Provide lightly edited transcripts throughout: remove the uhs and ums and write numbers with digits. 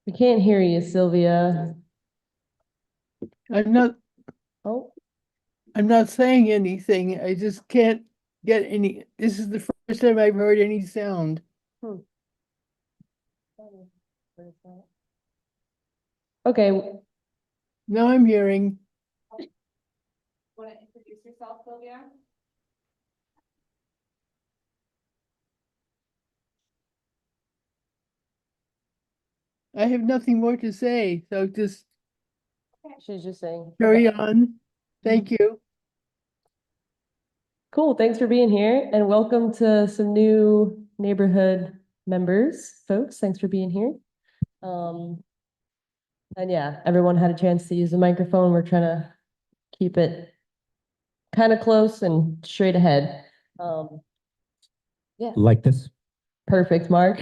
We can't hear you, Sylvia. I'm not Oh, saying anything. I just can't get any. This is the first time I've heard any sound. okay. Now I'm hearing. Want to introduce yourself, Sylvia? I have nothing more to say, so just She's just saying. carry Okay. on. Thank you. Cool. Thanks for being here and welcome to some new neighborhood members, folks. Thanks for being here. And yeah, everyone had a chance to use the microphone. We're trying to keep it kind of close and straight ahead. Yeah. Like this. Perfect, Mark.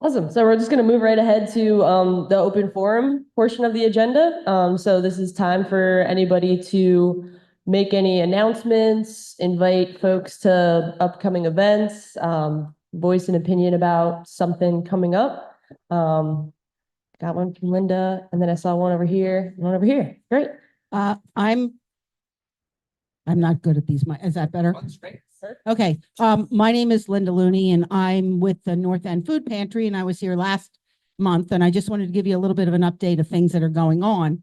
Awesome. So we're just going to move right ahead to the open forum portion of the agenda. So this is time for anybody to make any announcements, invite folks to upcoming events, voice an opinion about something coming up. Got one from Linda, and then I saw one over here, one over here. Great. I'm not good at these. Is that better? Okay. My name is Linda Looney and I'm with the North End Food Pantry, and I was here last month, and I just wanted to give you a little bit of an update of things that are going on.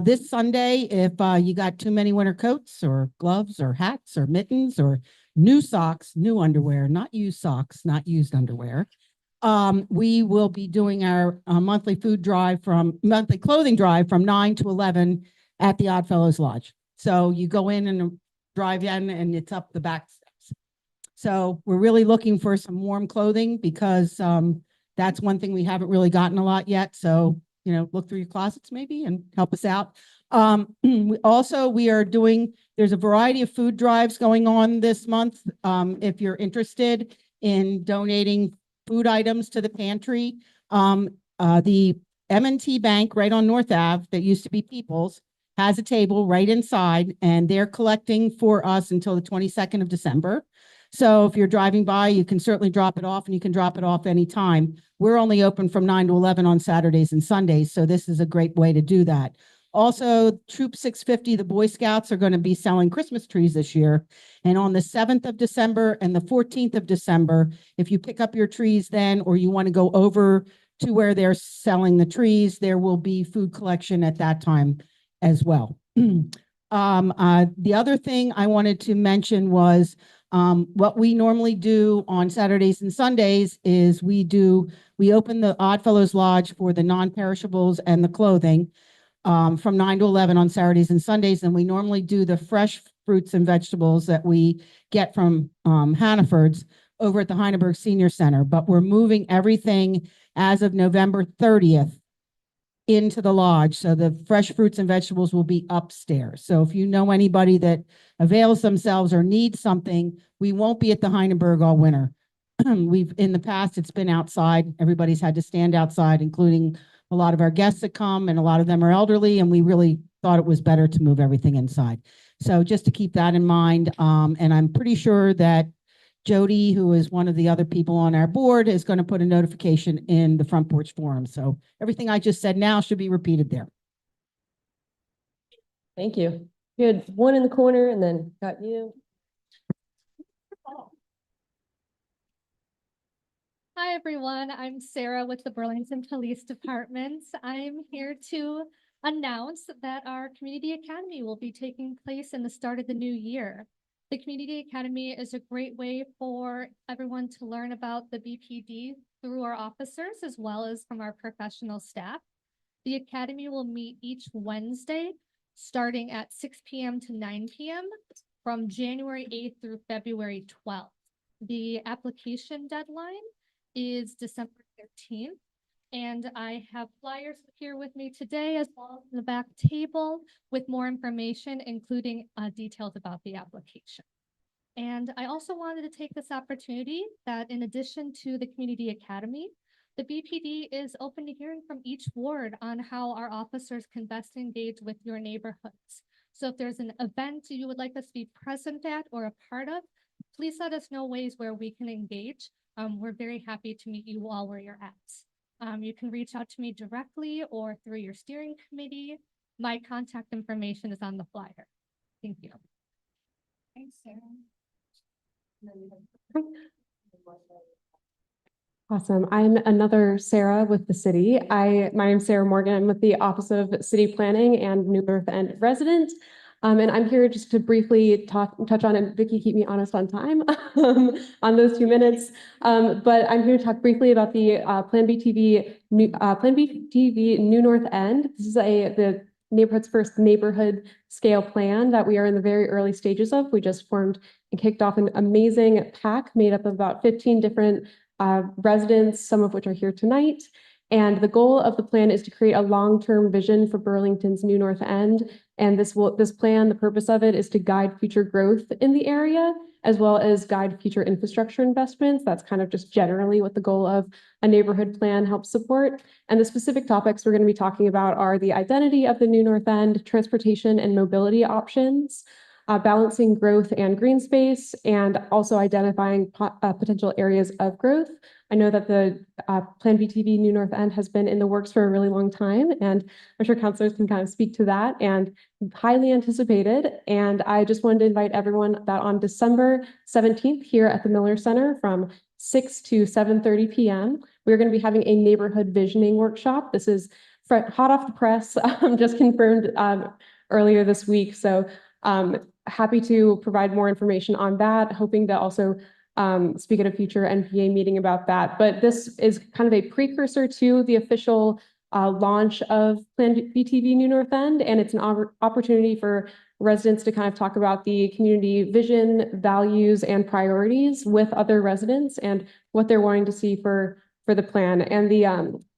This Sunday, if you got too many winter coats or gloves or hats or mittens or new socks, new underwear, not used socks, not used underwear, we will be doing our monthly clothing drive from 9 to 11 at the Oddfellows Lodge. So you go in and drive in and it's up the back steps. So we're really looking for some warm clothing because that's one thing we haven't really gotten a lot yet. So, you know, look through your closets maybe and help us out. There's a variety of food drives going on this month. If you're interested in donating food items to the pantry, the M&T Bank right on North Ave that used to be People's has a table right inside, and they're collecting for us until the 22nd of December. So if you're driving by, you can certainly drop it off, and you can drop it off anytime. We're only open from 9 to 11 on Saturdays and Sundays, so this is a great way to do that. Also, Troop 650, the Boy Scouts, are going to be selling Christmas trees this year. And on the 7th of December and the 14th of December, if you pick up your trees then, or you want to go over to where they're selling the trees, there will be food collection at that time as well. The other thing I wanted to mention was what we normally do on Saturdays and Sundays is we open the Oddfellows Lodge for the non-perishables and the clothing from 9 to 11 on Saturdays and Sundays. And we normally do the fresh fruits and vegetables that we get from Hannaford's over at the Heineberg Senior Center. But we're moving everything as of November 30th into the lodge. So the fresh fruits and vegetables will be upstairs. So if you know anybody that avails themselves or needs something, we won't be at the Heineberg all winter. In the past, it's been outside. Everybody's had to stand outside, including a lot of our guests that come, and a lot of them are elderly, and we really thought it was better to move everything inside. So just to keep that in mind. And I'm pretty sure that Jody, who is one of the other people on our board, is going to put a notification in the Front Porch Forum. So everything I just said now should be repeated there. Thank you. You had one in the corner and then got you. Hi, everyone. I'm Sarah with the Burlington Police Department. I'm here to announce that our Community Academy will be taking place in the start of the new year. The Community Academy is a great way for everyone to learn about the BPD through our officers as well as from our professional staff. The Academy will meet each Wednesday starting at 6 p.m. to 9 p.m. from January 8th through February 12th. The application deadline is December 13th. And I have flyers here with me today, as well as in the back table with more information, including details about the application. And I also wanted to take this opportunity that in addition to the Community Academy, the BPD is open to hearing from each ward on how our officers can best engage with your neighborhoods. So if there's an event you would like us to be present at or a part of, please let us know ways where we can engage. we're very happy to meet you all where you're at. You can reach out to me directly or through your steering committee. My contact information is on the flyer. Thank you. Thanks, Sarah. Awesome. I'm another Sarah with the city. My name's Sarah Morgan. I'm with the Office of City Planning and New North End resident. And I'm here just to briefly touch on, and Vicky, keep me honest on time on those 2 minutes. But I'm here to talk briefly about the Plan BTV New North End. This is the neighborhood's first neighborhood scale plan that we are in the very early stages of. We just formed and kicked off an amazing pack made up of about 15 different residents, some of which are here tonight. And the goal of the plan is to create a long-term vision for Burlington's New North End. And this plan, the purpose of it is to guide future growth in the area, as well as guide future infrastructure investments. That's kind of just generally what the goal of a neighborhood plan helps support. And the specific topics we're going to be talking about are the identity of the New North End, transportation and mobility options, balancing growth and green space, and also identifying potential areas of growth. I know that the Plan BTV New North End has been in the works for a really long time, and I'm sure councilors can kind of speak to that, and highly anticipated. And I just wanted to invite everyone that on December 17th here at the Miller Center from 6 to 7:30 p.m., we're going to be having a neighborhood visioning workshop. This is hot off the press, just confirmed earlier this week. So happy to provide more information on that, hoping to also speak at a future NPA meeting about that. But this is kind of a precursor to the official launch of Plan BTV New North End, and it's an opportunity for residents to kind of talk about the community vision, values, and priorities with other residents and what they're wanting to see for the plan. And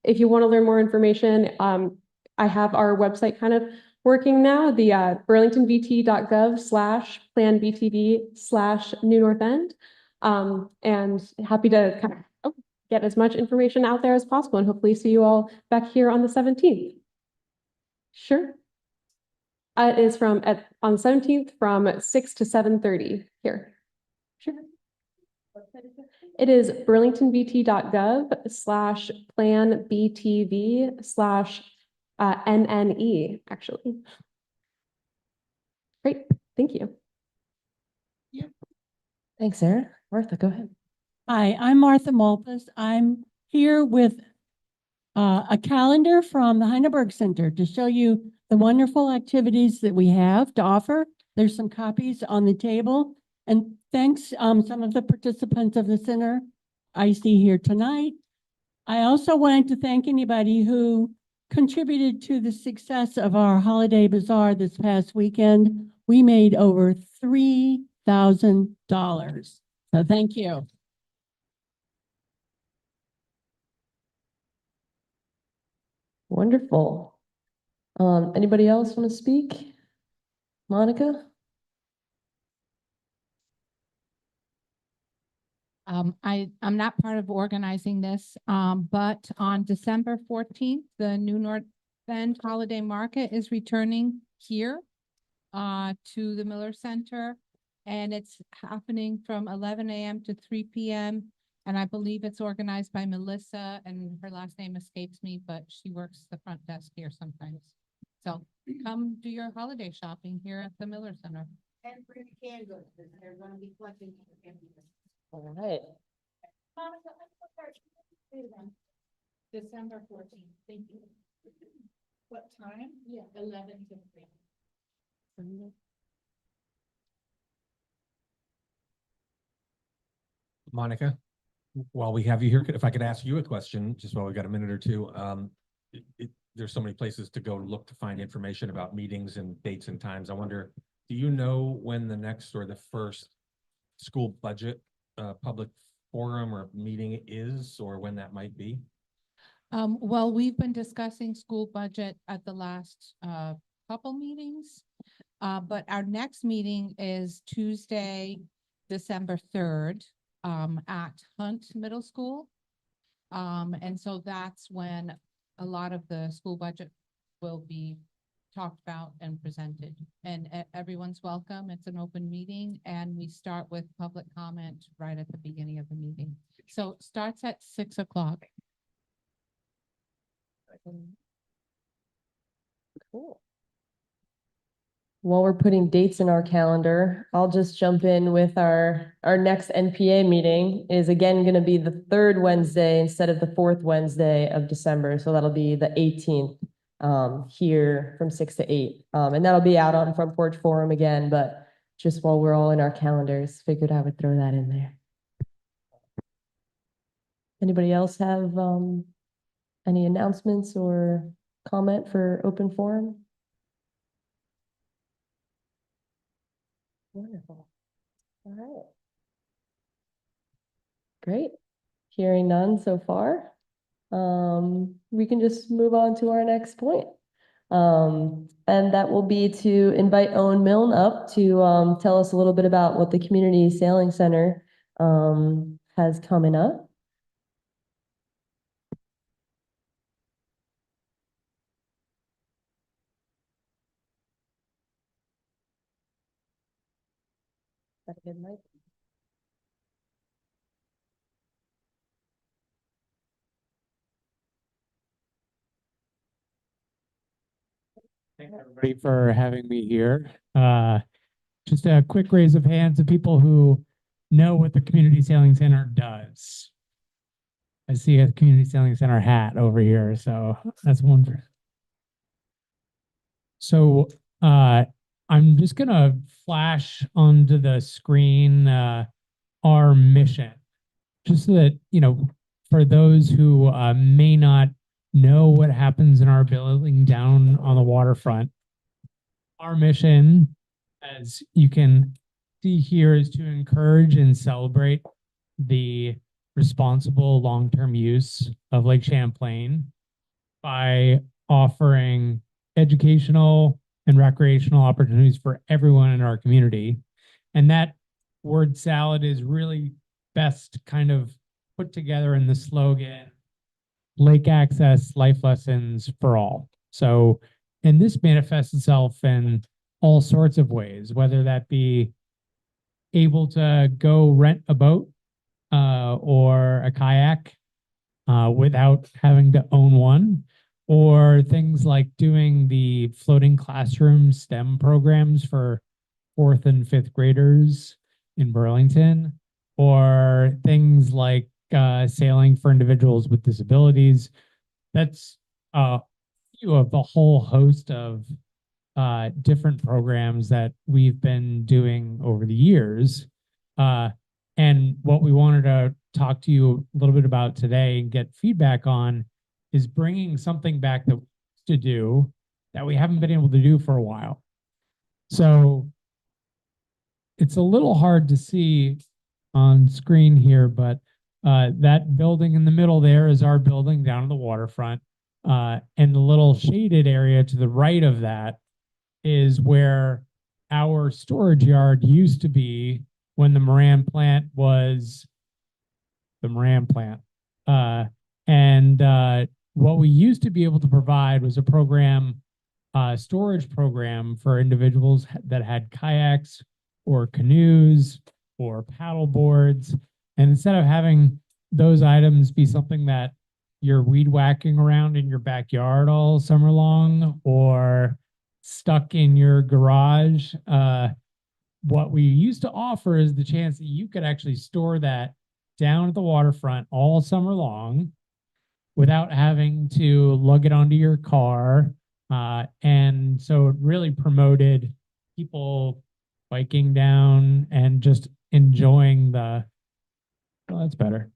if you want to learn more information, I have our website kind of working now, the burlingtonvt.gov/planbtv/New North End. And happy to kind of get as much information out there as possible and hopefully see you all back here on the 17th. Sure. It is on the 17th from 6 to 7:30 here. Sure. It is burlingtonvt.gov/planbtv/NNE, actually. Great, thank you. Thanks, Sarah. Martha, go ahead. Hi, I'm Martha Malpas. I'm here with a calendar from the Heineberg Center to show you the wonderful activities that we have to offer. There's some copies on the table. And thanks some of the participants of the center I see here tonight. I also wanted to thank anybody who contributed to the success of our holiday bazaar this past weekend. We made over $3,000. So thank you. Wonderful. Anybody else want to speak? Monica? I'm not part of organizing this, but on December 14th, the New North End Holiday Market is returning here to the Miller Center, and it's happening from 11 a.m. to 3 p.m. And I believe it's organized by Melissa, and her last name escapes me, but she works the front desk here sometimes. So come do your holiday shopping here at the Miller Center. And bring candles, because they're going to be collecting. All right. December 14th. Thank you. What time? Yeah, 11 to 3. Monica, while we have you here, if I could ask you a question, just while we've got a minute or two, there's so many places to go look to find information about meetings and dates and times. I wonder, do you know when the next or the first school budget public forum or meeting is, or when that might be? Well, we've been discussing school budget at the last couple meetings, but our next meeting is Tuesday, December 3rd at Hunt Middle School. And so that's when a lot of the school budget will be talked about and presented, and everyone's welcome. It's an open meeting, and we start with public comment right at the beginning of the meeting. So it starts at 6 o'clock. Cool. While we're putting dates in our calendar, I'll just jump in with our next NPA meeting is again going to be the third Wednesday instead of the fourth Wednesday of December. So that'll be the 18th here from 6 to 8. And that'll be out on Front Porch Forum again, but just while we're all in our calendars, figured I would throw that in there. Anybody else have any announcements or comment for open forum? Wonderful. All right. Great. Hearing none so far. We can just move on to our next point. And that will be to invite Owen Milne up to tell us a little bit about what the Community Sailing Center has coming up. Got a good mic. Thanks everybody for having me here. Just a quick raise of hands of people who know what the Community Sailing Center does. I see a Community Sailing Center hat over here, so that's one for. So I'm just gonna flash onto the screen our mission, just so that, you know, for those who may not know what happens in our building down on the waterfront. Our mission, as you can see here, is to encourage and celebrate the responsible long-term use of Lake Champlain by offering educational and recreational opportunities for everyone in our community. And that word salad is really best kind of put together in the slogan, Lake Access, Life Lessons for All. So, and this manifests itself in all sorts of ways, whether that be able to go rent a boat or a kayak without having to own one, or things like doing the floating classroom STEM programs for 4th and 5th graders in Burlington, or things like sailing for individuals with disabilities. That's a few of the whole host of different programs that we've been doing over the years. And what we wanted to talk to you a little bit about today and get feedback on is bringing something back that we used to do that we haven't been able to do for a while. So it's a little hard to see on screen here, but that building in the middle there is our building down on the waterfront. And the little shaded area to the right of that is where our storage yard used to be when the Moran plant was the Moran plant. What we used to be able to provide was a program, storage program for individuals that had kayaks or canoes or paddle boards. And instead of having those items be something that you're weed whacking around in your backyard all summer long or stuck in your garage, what we used to offer is the chance that you could actually store that down at the waterfront all summer long without having to lug it onto your car. And so it really promoted people biking down and just enjoying the, well, that's better.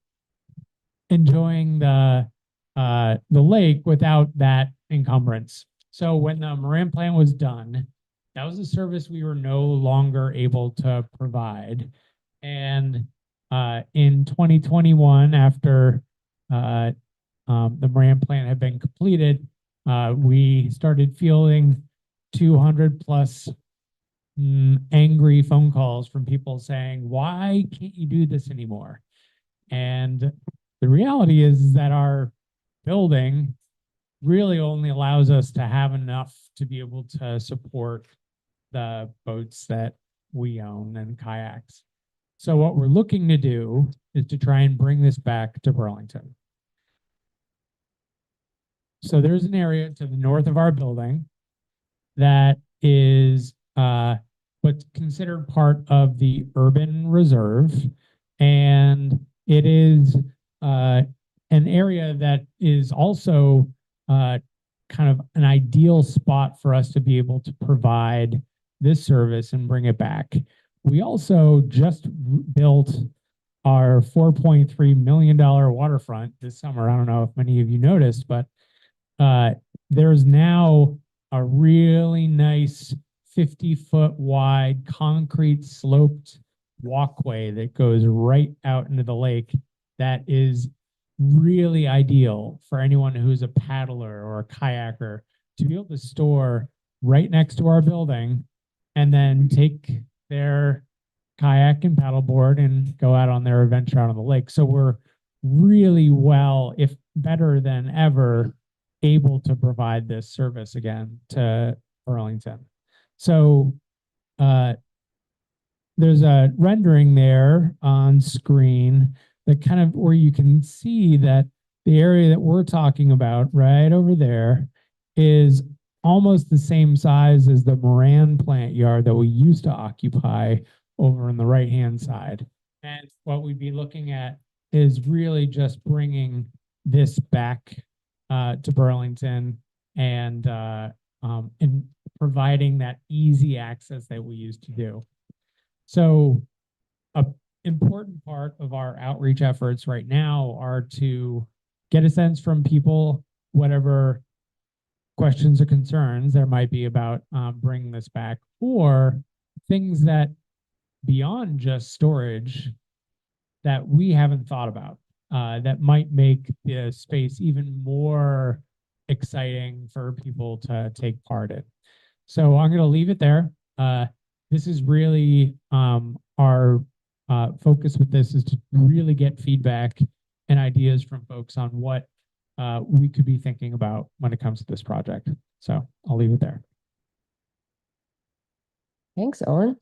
Enjoying the lake without that encumbrance. So when the Moran plant was done, that was a service we were no longer able to provide. And in 2021, after the Moran plant had been completed, we started fielding 200 plus angry phone calls from people saying, why can't you do this anymore? And the reality is that our building really only allows us to have enough to be able to support the boats that we own and kayaks. So what we're looking to do is to try and bring this back to Burlington. So there's an area to the north of our building that is what's considered part of the urban reserve. And it is an area that is also kind of an ideal spot for us to be able to provide this service and bring it back. We also just built our $4.3 million waterfront this summer. I don't know if many of you noticed, but there's now a really nice 50-foot wide concrete sloped walkway that goes right out into the lake that is really ideal for anyone who's a paddler or a kayaker to be able to store right next to our building and then take their kayak and paddleboard and go out on their adventure out on the lake. So we're really well, if better than ever, able to provide this service again to Burlington. So there's a rendering there on screen that kind of where you can see that the area that we're talking about right over there is almost the same size as the Moran plant yard that we used to occupy over on the right-hand side. And what we'd be looking at is really just bringing this back to Burlington and providing that easy access that we used to do. So a important part of our outreach efforts right now are to get a sense from people, whatever questions or concerns there might be about bringing this back, or things that beyond just storage that we haven't thought about that might make the space even more exciting for people to take part in. So I'm going to leave it there. This is really our focus with this is to really get feedback and ideas from folks on what we could be thinking about when it comes to this project. So I'll leave it there. Thanks, Owen.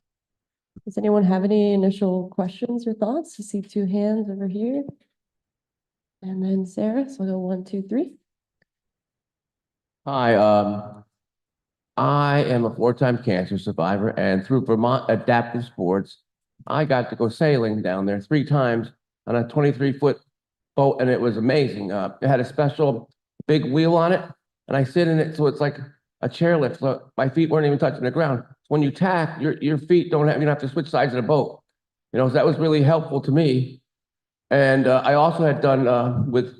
Does anyone have any initial questions or thoughts? I see two hands over here. And then Sarah, so we'll go 1, 2, 3. Hi, I am a 4-time cancer survivor, and through Vermont Adaptive Sports, I got to go sailing down there 3 times on a 23-foot boat, and it was amazing. It had a special big wheel on it, and I sit in it, so it's like a chairlift. So my feet weren't even touching the ground. When you tack, your feet you don't have to switch sides of the boat. You know, so that was really helpful to me. And I also had done with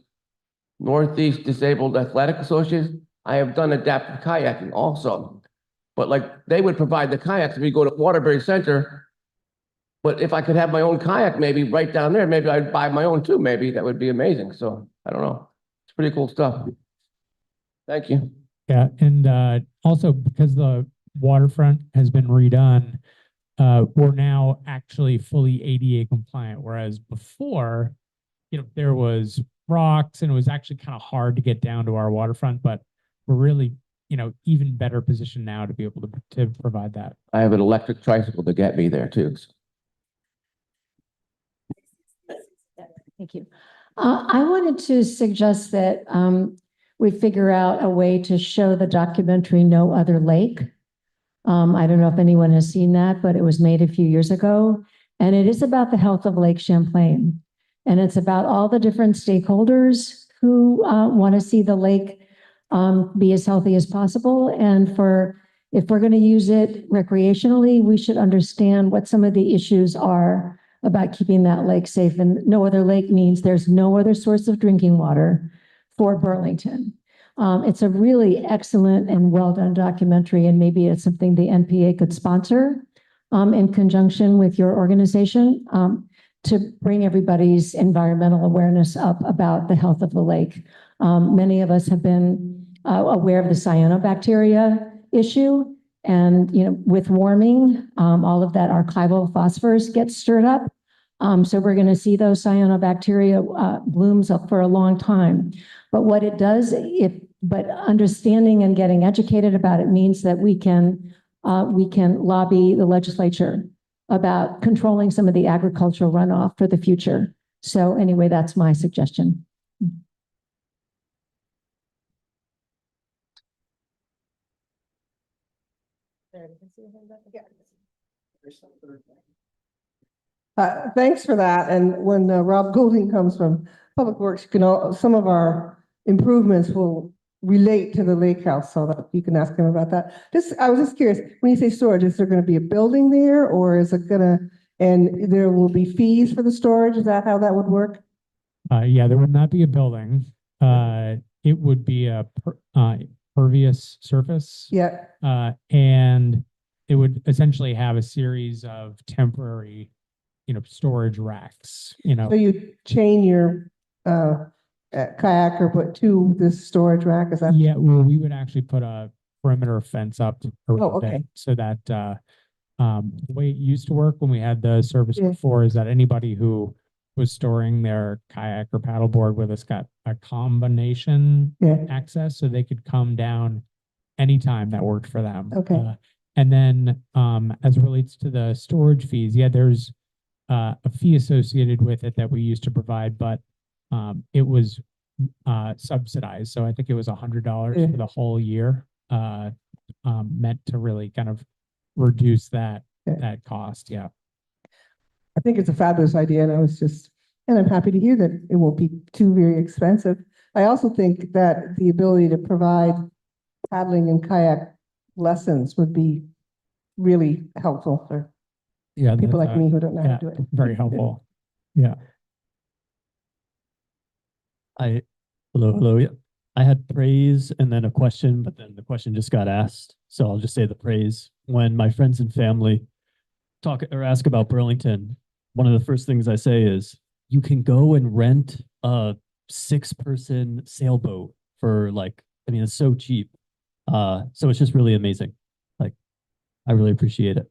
Northeast Disabled Athletic Association, I have done adaptive kayaking also. But like they would provide the kayaks if we go to Waterbury Center. But if I could have my own kayak, maybe right down there, maybe I'd buy my own too. Maybe that would be amazing. So I don't know. It's pretty cool stuff. Thank you. Yeah, and also because the waterfront has been redone, we're now actually fully ADA compliant, whereas before, there was rocks and it was actually kind of hard to get down to our waterfront, but we're really, even better positioned now to be able to provide that. I have an electric tricycle to get me there too. Thank you. I wanted to suggest that we figure out a way to show the documentary No Other Lake. I don't know if anyone has seen that, but it was made a few years ago. And it is about the health of Lake Champlain. And it's about all the different stakeholders who want to see the lake be as healthy as possible. And if we're going to use it recreationally, we should understand what some of the issues are about keeping that lake safe. And No Other Lake means there's no other source of drinking water for Burlington. It's a really excellent and well-done documentary, and maybe it's something the NPA could sponsor in conjunction with your organization to bring everybody's environmental awareness up about the health of the lake. Many of us have been aware of the cyanobacteria issue, and with warming, all of that archival phosphorus gets stirred up. So we're going to see those cyanobacteria blooms up for a long time. But what it does, but understanding and getting educated about it means that we can lobby the legislature about controlling some of the agricultural runoff for the future. So anyway, that's my suggestion. Thanks for that. And when Rob Goulding comes from Public Works, some of our improvements will relate to the lake house, so that you can ask him about that. I was just curious, when you say storage, is there going to be a building there, or is it gonna, and there will be fees for the storage? Is that how that would work? Yeah, there would not be a building. It would be a pervious surface. Yeah. And it would essentially have a series of temporary, storage racks, So you chain your kayak or put to this storage rack, is that? Yeah, well, we would actually put a perimeter fence up around okay. it so that the way it used to work when we had the service Yeah. before is that anybody who was storing their kayak or paddleboard with us got a combination Yeah. access, so they could come down anytime that worked for them. Okay. And then as it relates to the storage fees, yeah, there's a fee associated with it that we used to provide, but it was subsidized. So I think it was $100 for the whole year, meant to really kind of reduce that cost. Yeah. I think it's a fabulous idea, and I'm happy to hear that it won't be too very expensive. I also think that the ability to provide paddling and kayak lessons would be really helpful for people like me who don't know how to do it. Very helpful. Yeah. Hello. Yeah. I had praise and then a question, but then the question just got asked. So I'll just say the praise. When my friends and family talk or ask about Burlington, one of the first things I say is you can go and rent a 6-person sailboat for it's so cheap. So it's just really amazing. I really appreciate it.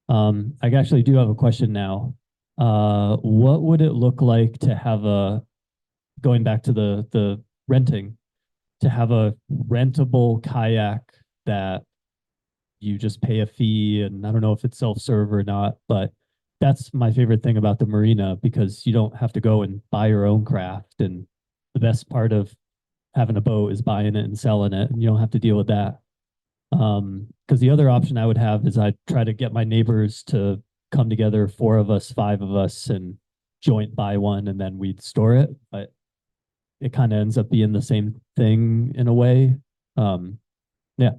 I actually do have a question now. What would it look like to have going back to the renting, to have a rentable kayak that you just pay a fee, and I don't know if it's self-serve or not, but that's my favorite thing about the marina, because you don't have to go and buy your own craft. And the best part of having a boat is buying it and selling it, and you don't have to deal with that. Because the other option I would have is I'd try to get my neighbors to come together, 4 of us, 5 of us, and joint buy one, and then we'd store it. But it kind of ends up being the same thing in a way. Yeah,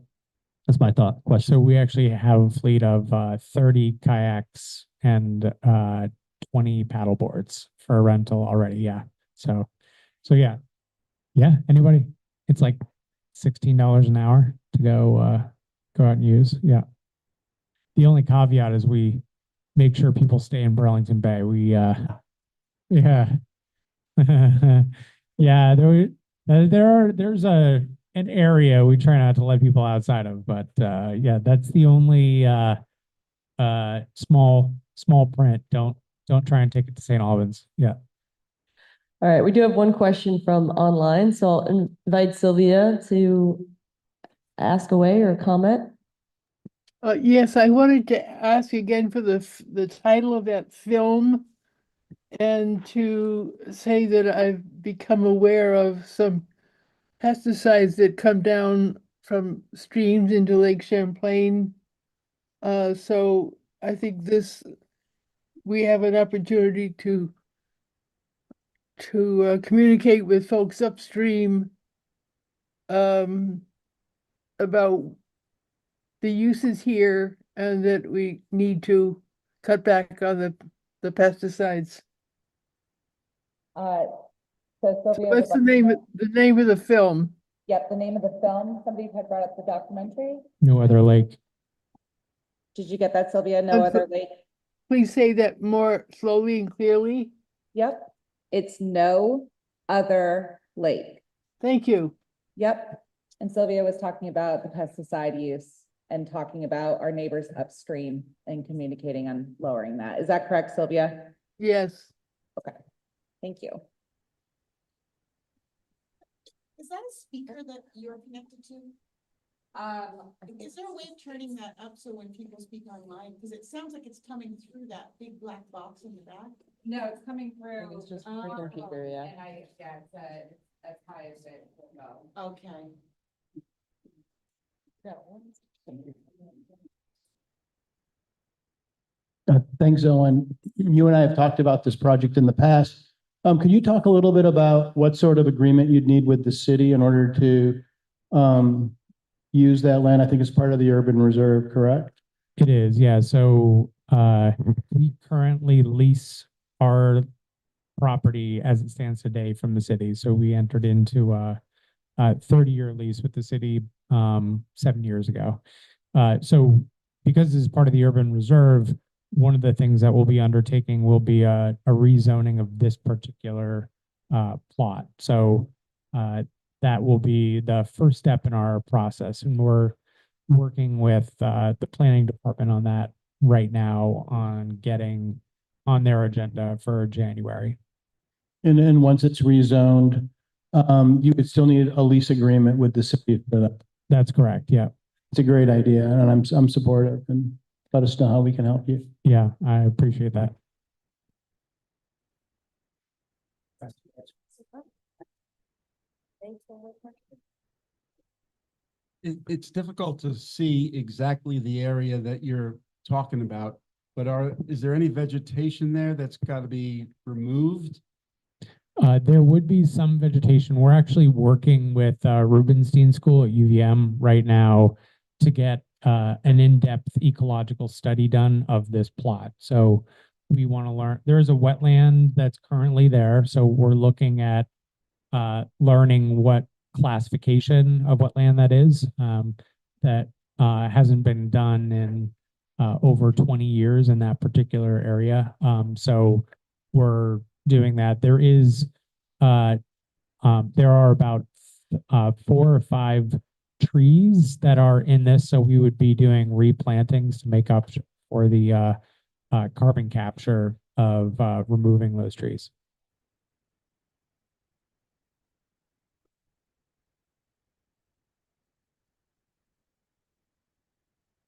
that's my question. So we actually have a fleet of 30 kayaks and 20 paddle boards for rental already. Yeah. So yeah. Anybody? It's like $16 an hour to go out and use. Yeah. The only caveat is we make sure people stay in Burlington Bay. Yeah. Yeah, there's an area we try not to let people outside of, but yeah, that's the only small print. Don't try and take it to St. Albans. Yeah. All right, we do have one question from online, so I'll invite Sylvia to ask away or comment. Yes, I wanted to ask again for the title of that film, and to say that I've become aware of some pesticides that come down from streams into Lake Champlain. So I think we have an opportunity to communicate with folks upstream about the uses here, and that we need to cut back on the pesticides. So Sylvia, What's the name of the film? Yep, the name of the film. Somebody had brought up the documentary. No Other Lake. Did you get that, Sylvia? No Other Lake. Please say that more slowly and clearly. Yep, it's No Other Lake. Thank you. Yep, and Sylvia was talking about the pesticide use and talking about our neighbors upstream and communicating on lowering that. Is that correct, Sylvia? Yes. Okay, thank you. Is that a speaker that you're connected to? Is there a way of turning that up so when people speak online, because it sounds like it's coming through that big black box in the back? No, it's coming through. It's just my computer, yeah. And it's as high as it will go. Okay. Thanks, Owen. You and I have talked about this project in the past. Could you talk a little bit about what sort of agreement you'd need with the city in order to use that land? I think it's part of the urban reserve, correct? It is, yeah. So we currently lease our property as it stands today from the city. So we entered into a 30-year lease with the city 7 years ago. So because this is part of the urban reserve, one of the things that we'll be undertaking will be a rezoning of this particular plot. So that will be the first step in our process, and we're working with the planning department on that right now on getting on their agenda for January. And then once it's rezoned, you would still need a lease agreement with the city for that. That's correct. Yeah. It's a great idea, and I'm supportive, and let us know how we can help you. Yeah, I appreciate that. It's difficult to see exactly the area that you're talking about, but is there any vegetation there that's got to be removed? There would be some vegetation. We're actually working with Rubenstein School at UVM right now to get an in-depth ecological study done of this plot. So we want to learn, there's a wetland that's currently there. So we're looking at learning what classification of wetland that is. That hasn't been done in over 20 years in that particular area. So we're doing that. There are about 4 or 5 trees that are in this, so we would be doing replantings to make up for the carbon capture of removing those trees.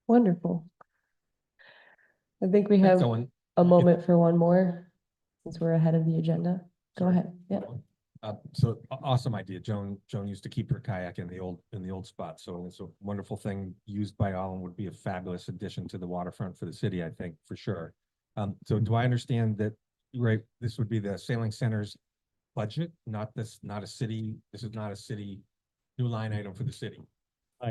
Wonderful. I think we have a moment for one more, since we're ahead of the agenda. Go ahead. Yeah. So awesome idea. Joan used to keep her kayak in the old spot. So it's a wonderful thing used by all and would be a fabulous addition to the waterfront for the city, I think, for sure. So do I understand that, right, this would be the sailing center's budget, not a city, this is not a city new line item for the city?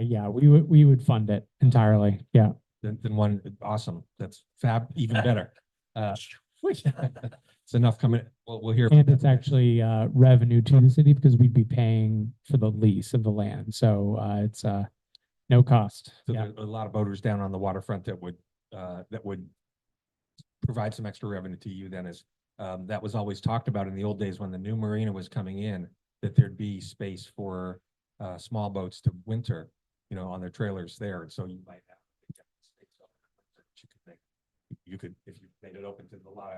Yeah, we would fund it entirely. Yeah. Then one, awesome. That's fab, even better. It's enough coming. We'll hear. And it's actually revenue to the city because we'd be paying for the lease of the land. So it's no cost. So Yeah. there's a lot of boaters down on the waterfront that would provide some extra revenue to you then, as that was always talked about in the old days when the new marina was coming in, that there'd be space for small boats to winter, on their trailers there. And so you might have you could, if you made it open to a lot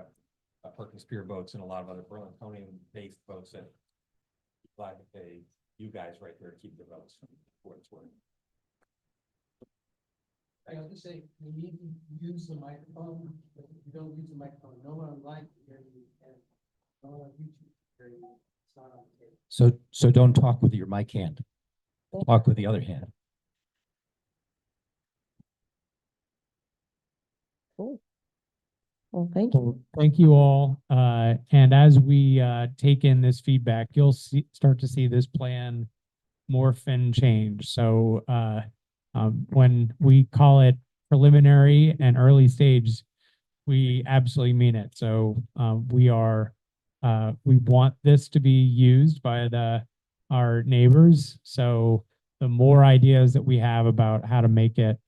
of Perkins Pier boats and a lot of other Burlingtonian-based boats, that glad to pay you guys right there to keep the boats for what it's worth. I have to say, you need to use the microphone. If you don't use the microphone, no one online can hear you, and no one on YouTube can hear you. It's not on the tape. So don't talk with your mic hand. Talk with the other hand. Cool. Well, thank you. Well, thank you all. And as we take in this feedback, you'll start to see this plan morph and change. So when we call it preliminary and early stage, we absolutely mean it. So we want this to be used by our neighbors. So the more ideas that we have about how to make it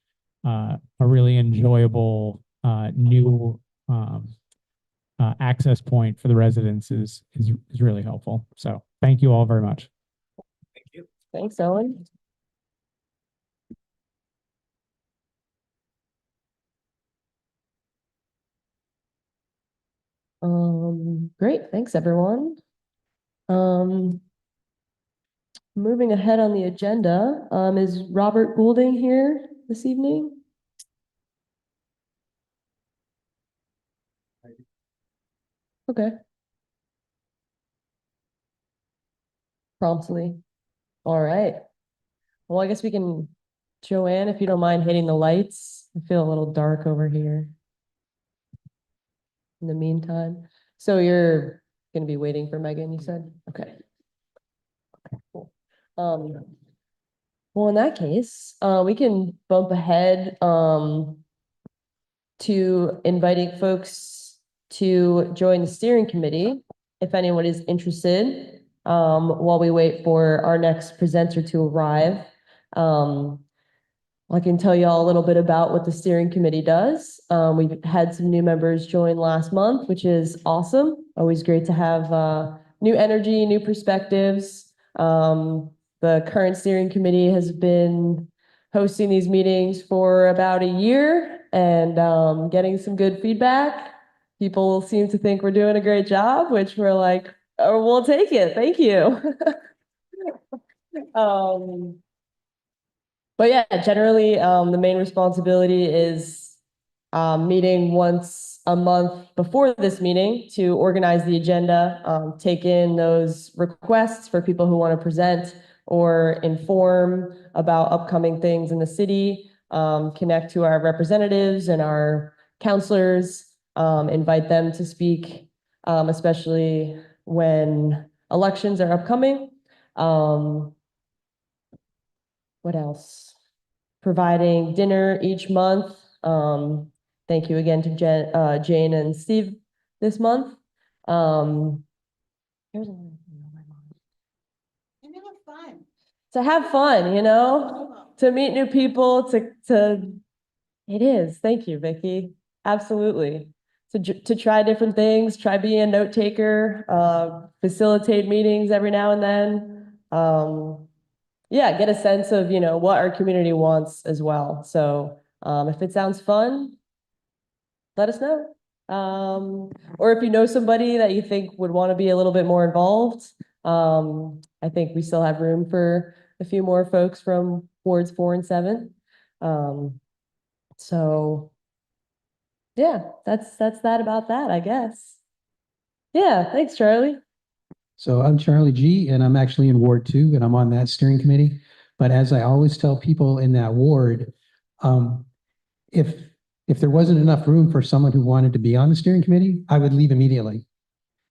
a really enjoyable new access point for the residents is really helpful. So thank you all very much. Thank you. Thanks, Owen. Great. Thanks, everyone. moving ahead on the agenda, is Robert Goulding here this evening? Okay. Promptly. All right. Well, I guess we can, Joanne, if you don't mind hitting the lights. I feel a little dark over here. In the meantime, so you're gonna be waiting for Megan, you said? Okay. Okay, cool. Well, in that case, we can bump ahead, to inviting folks to join the steering committee, if anyone is interested, while we wait for our next presenter to arrive. I can tell you all a little bit about what the steering committee does. We've had some new members join last month, which is awesome. Always great to have new energy, new perspectives. The current steering committee has been hosting these meetings for about a year and getting some good feedback. People seem to think we're doing a great job, which we're like, oh, we'll take it. Thank you. But yeah, generally, the main responsibility is meeting once a month before this meeting to organize the agenda, take in those requests for people who want to present or inform about upcoming things in the city, connect to our representatives and our counselors, invite them to speak, especially when elections are upcoming. What else? Providing dinner each month. Thank you again to Jane and Steve this month. Here's another thing on my mind. And have fun. To have fun, you know, to meet new people, it is. Thank you, Vicky. Absolutely. To try different things, try being a note taker, facilitate meetings every now and then. Yeah, get a sense of, you know, what our community wants as well. So if it sounds fun, let us know. Or if you know somebody that you think would want to be a little bit more involved, I think we still have room for a few more folks from wards 4 and 7. So yeah, that's that about that, I guess. Yeah, thanks, Charlie. So I'm Charlie G, and I'm actually in Ward 2, and I'm on that steering committee. But as I always tell people in that ward, if there wasn't enough room for someone who wanted to be on the steering committee, I would leave immediately,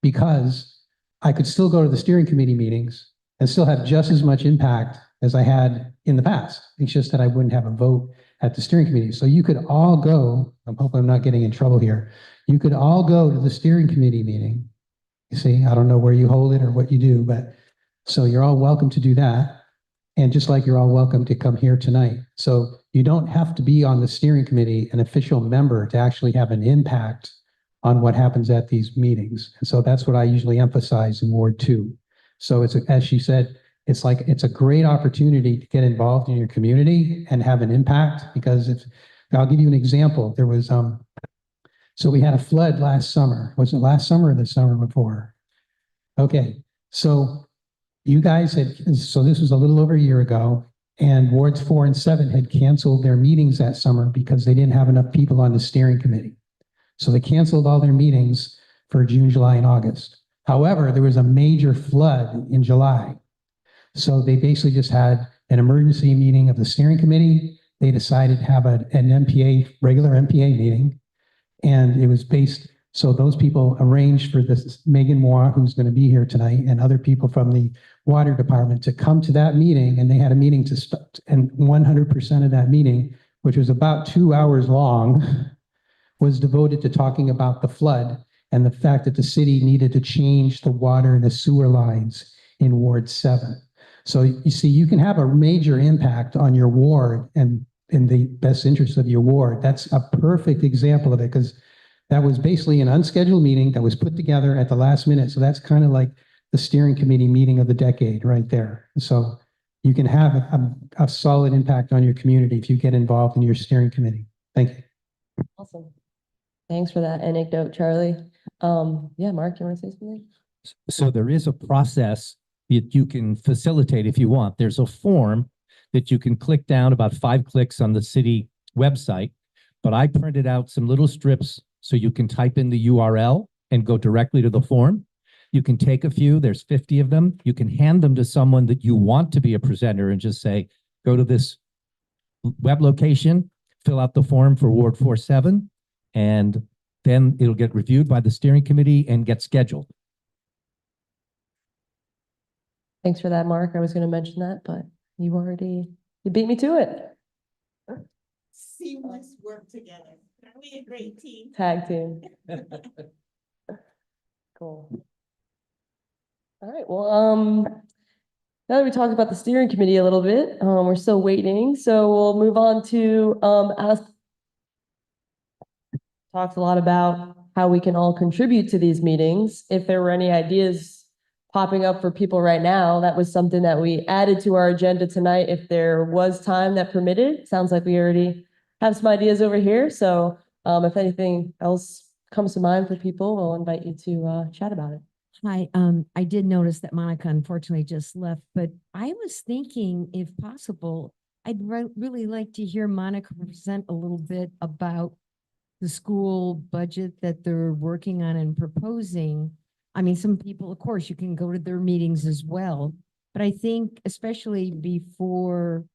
because I could still go to the steering committee meetings and still have just as much impact as I had in the past. It's just that I wouldn't have a vote at the steering committee. So you could all go, I hope I'm not getting in trouble here. You could all go to the steering committee meeting. You see, I don't know where you hold it or what you do, but so you're all welcome to do that. And just like you're all welcome to come here tonight. So you don't have to be on the steering committee, an official member, to actually have an impact on what happens at these meetings. And so that's what I usually emphasize in Ward 2. So it's, as she said, it's a great opportunity to get involved in your community and have an impact, because I'll give you an example. There was, so we had a flood last summer. Was it last summer or the summer before? Okay, so you guys so this was a little over a year ago, and wards 4 and 7 had canceled their meetings that summer because they didn't have enough people on the steering committee. So they canceled all their meetings for June, July, and August. However, there was a major flood in July. So they basically just had an emergency meeting of the steering committee. They decided to have an regular NPA meeting. And it was based, so those people arranged for this Megan Moore, who's going to be here tonight, and other people from the water department to come to that meeting. And they had a meeting and 100% of that meeting, which was about 2 hours long, was devoted to talking about the flood and the fact that the city needed to change the water and the sewer lines in Ward 7. So you see, you can have a major impact on your ward and in the best interest of your ward. That's a perfect example of it, because that was basically an unscheduled meeting that was put together at the last minute. So that's kind of like the steering committee meeting of the decade right there. So you can have a solid impact on your community if you get involved in your steering committee. Thank you. Awesome. Thanks for that anecdote, Charlie. Yeah, Mark, you want to say something? So there is a process You can facilitate if you want. There's a form that you can click down, about 5 clicks on the city website. But I printed out some little strips so you can type in the URL and go directly to the form. You can take a few, there's 50 of them. You can hand them to someone that you want to be a presenter and just say, go to this web location, fill out the form for Ward 47, and then it'll get reviewed by the steering committee and get scheduled. Thanks for that, Mark. I was going to mention that, but you beat me to it. Seamless work together. Aren't we a great team? Tag team. Cool. All right, well, now that we talked about the steering committee a little bit, we're still waiting, so we'll move on to, talked a lot about how we can all contribute to these meetings. If there were any ideas popping up for people right now, that was something that we added to our agenda tonight if there was time that permitted. Sounds like we already have some ideas over here, so if anything else comes to mind for people, we'll invite you to chat about it. Hi, I did notice that Monica unfortunately just left, but I was thinking, if possible, I'd really like to hear Monica present a little bit about the school budget that they're working on and proposing. I mean, some people, of course, you can go to their meetings as well, but I think especially before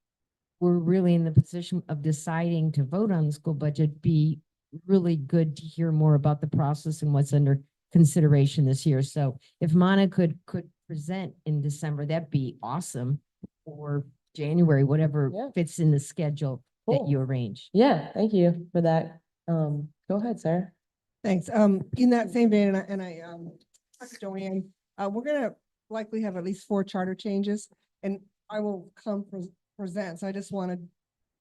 we're really in the position of deciding to vote on the school budget, be really good to hear more about the process and what's under consideration this year. So if Monica could present in December, that'd be awesome, or January, whatever fits in the schedule that you arrange. Yeah, thank you for that. Go ahead, Sarah. Thanks. In that same vein, and I talked to Joanne, we're gonna likely have at least 4 charter changes, and I will come present. So I just wanted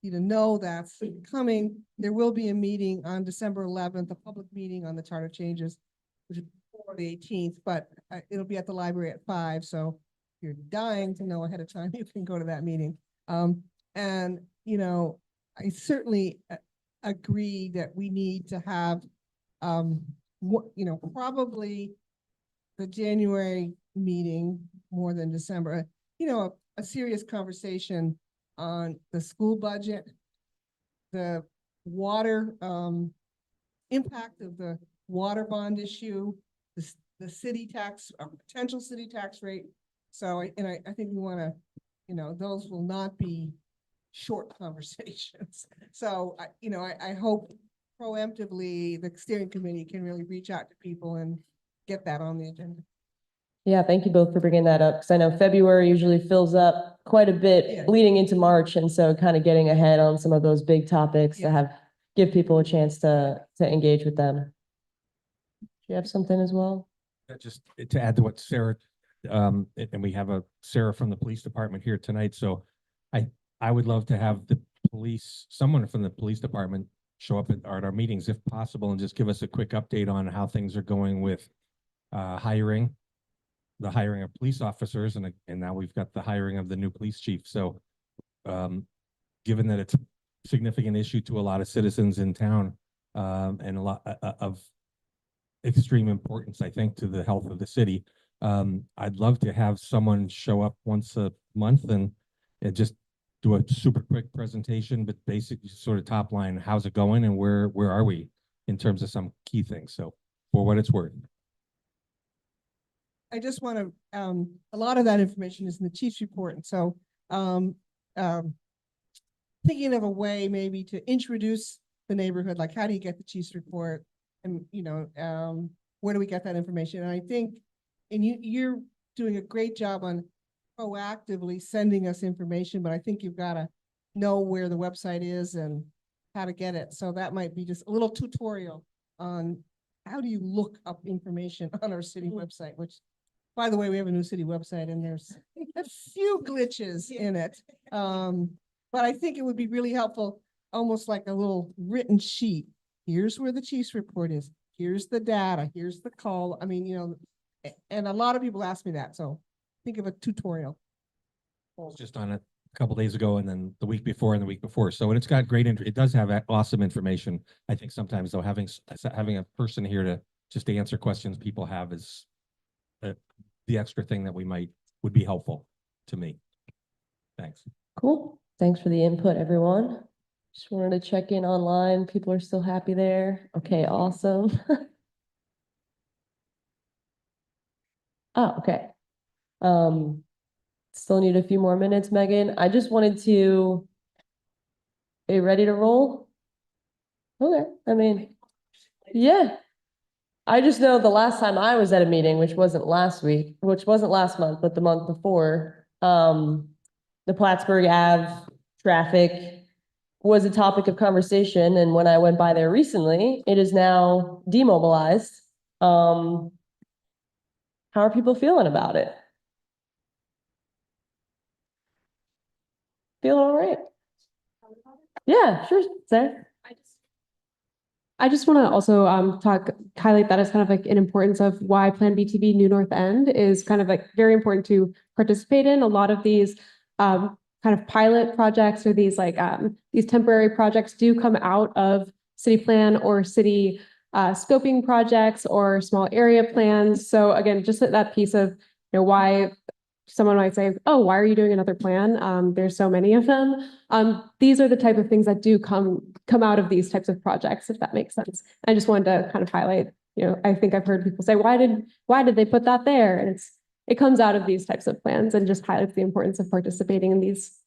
you to know that's coming. There will be a meeting on December 11th, a public meeting on the charter changes, which is before the 18th, but it'll be at the library at 5. So if you're dying to know ahead of time, you can go to that meeting. And, you know, I certainly agree that we need to have, probably the January meeting more than December, a serious conversation on the school budget, the water, impact of the water bond issue, the city tax, potential city tax rate. So, I think we want to, those will not be short conversations. So, I hope proactively the steering committee can really reach out to people and get that on the agenda. Yeah, thank you both for bringing that up, because I know February usually fills up quite a bit leading into March, and so kind of getting ahead on some of those big topics to give people a chance to engage with them. Do you have something as well? Just to add to what Sarah, and we have a Sarah from the police department here tonight, so I would love to have someone from the police department show up at our meetings if possible, and just give us a quick update on how things are going with the hiring of police officers, and now we've got the hiring of the new police chief. So given that it's a significant issue to a lot of citizens in town, and a lot of extreme importance, I think, to the health of the city, I'd love to have someone show up once a month and just do a super quick presentation, but basically sort of top line, how's it going and where are we in terms of some key things. So for what it's worth. I just want to, a lot of that information is in the chief's report. And so thinking of a way maybe to introduce the neighborhood, like how do you get the chief's report, and, where do we get that information? And I think, and you're doing a great job on proactively sending us information, but I think you've got to know where the website is and how to get it. So that might be just a little tutorial on how do you look up information on our city website, which, by the way, we have a new city website and there's a few glitches in it. But I think it would be really helpful, almost like a little written sheet. Here's where the chief's report is. Here's the data. Here's the call. I mean, and a lot of people ask me that. So think of a tutorial. I was just on it a couple days ago, and then the week before and the week before. So, and it's got great, it does have awesome information. I think sometimes though, having a person here to just answer questions people have is the extra thing that we might would be helpful to me. Thanks. Cool. Thanks for the input, everyone. Just wanted to check in online. People are still happy there. Okay, awesome. Oh, okay. Still need a few more minutes, Megan. I just wanted to, are you ready to roll? Okay, I mean, yeah. I just know the last time I was at a meeting, which wasn't last month, but the month before, the Plattsburgh Ave traffic was a topic of conversation, and when I went by there recently, it is now demobilized. How are people feeling about it? Feeling all right? Yeah, sure, Sarah. I just want to also highlight that as kind of like an importance of why Plan BTV New North End is kind of like very important to participate in. A lot of these kind of pilot projects or these these temporary projects do come out of city plan or city scoping projects or small area plans. So again, just that piece of why someone might say, oh, why are you doing another plan? There's so many of them. These are the type of things that do come out of these types of projects, if that makes sense. I just wanted to kind of highlight, I think I've heard people say, why did they put that there? And it comes out of these types of plans and just highlights the importance of participating in these.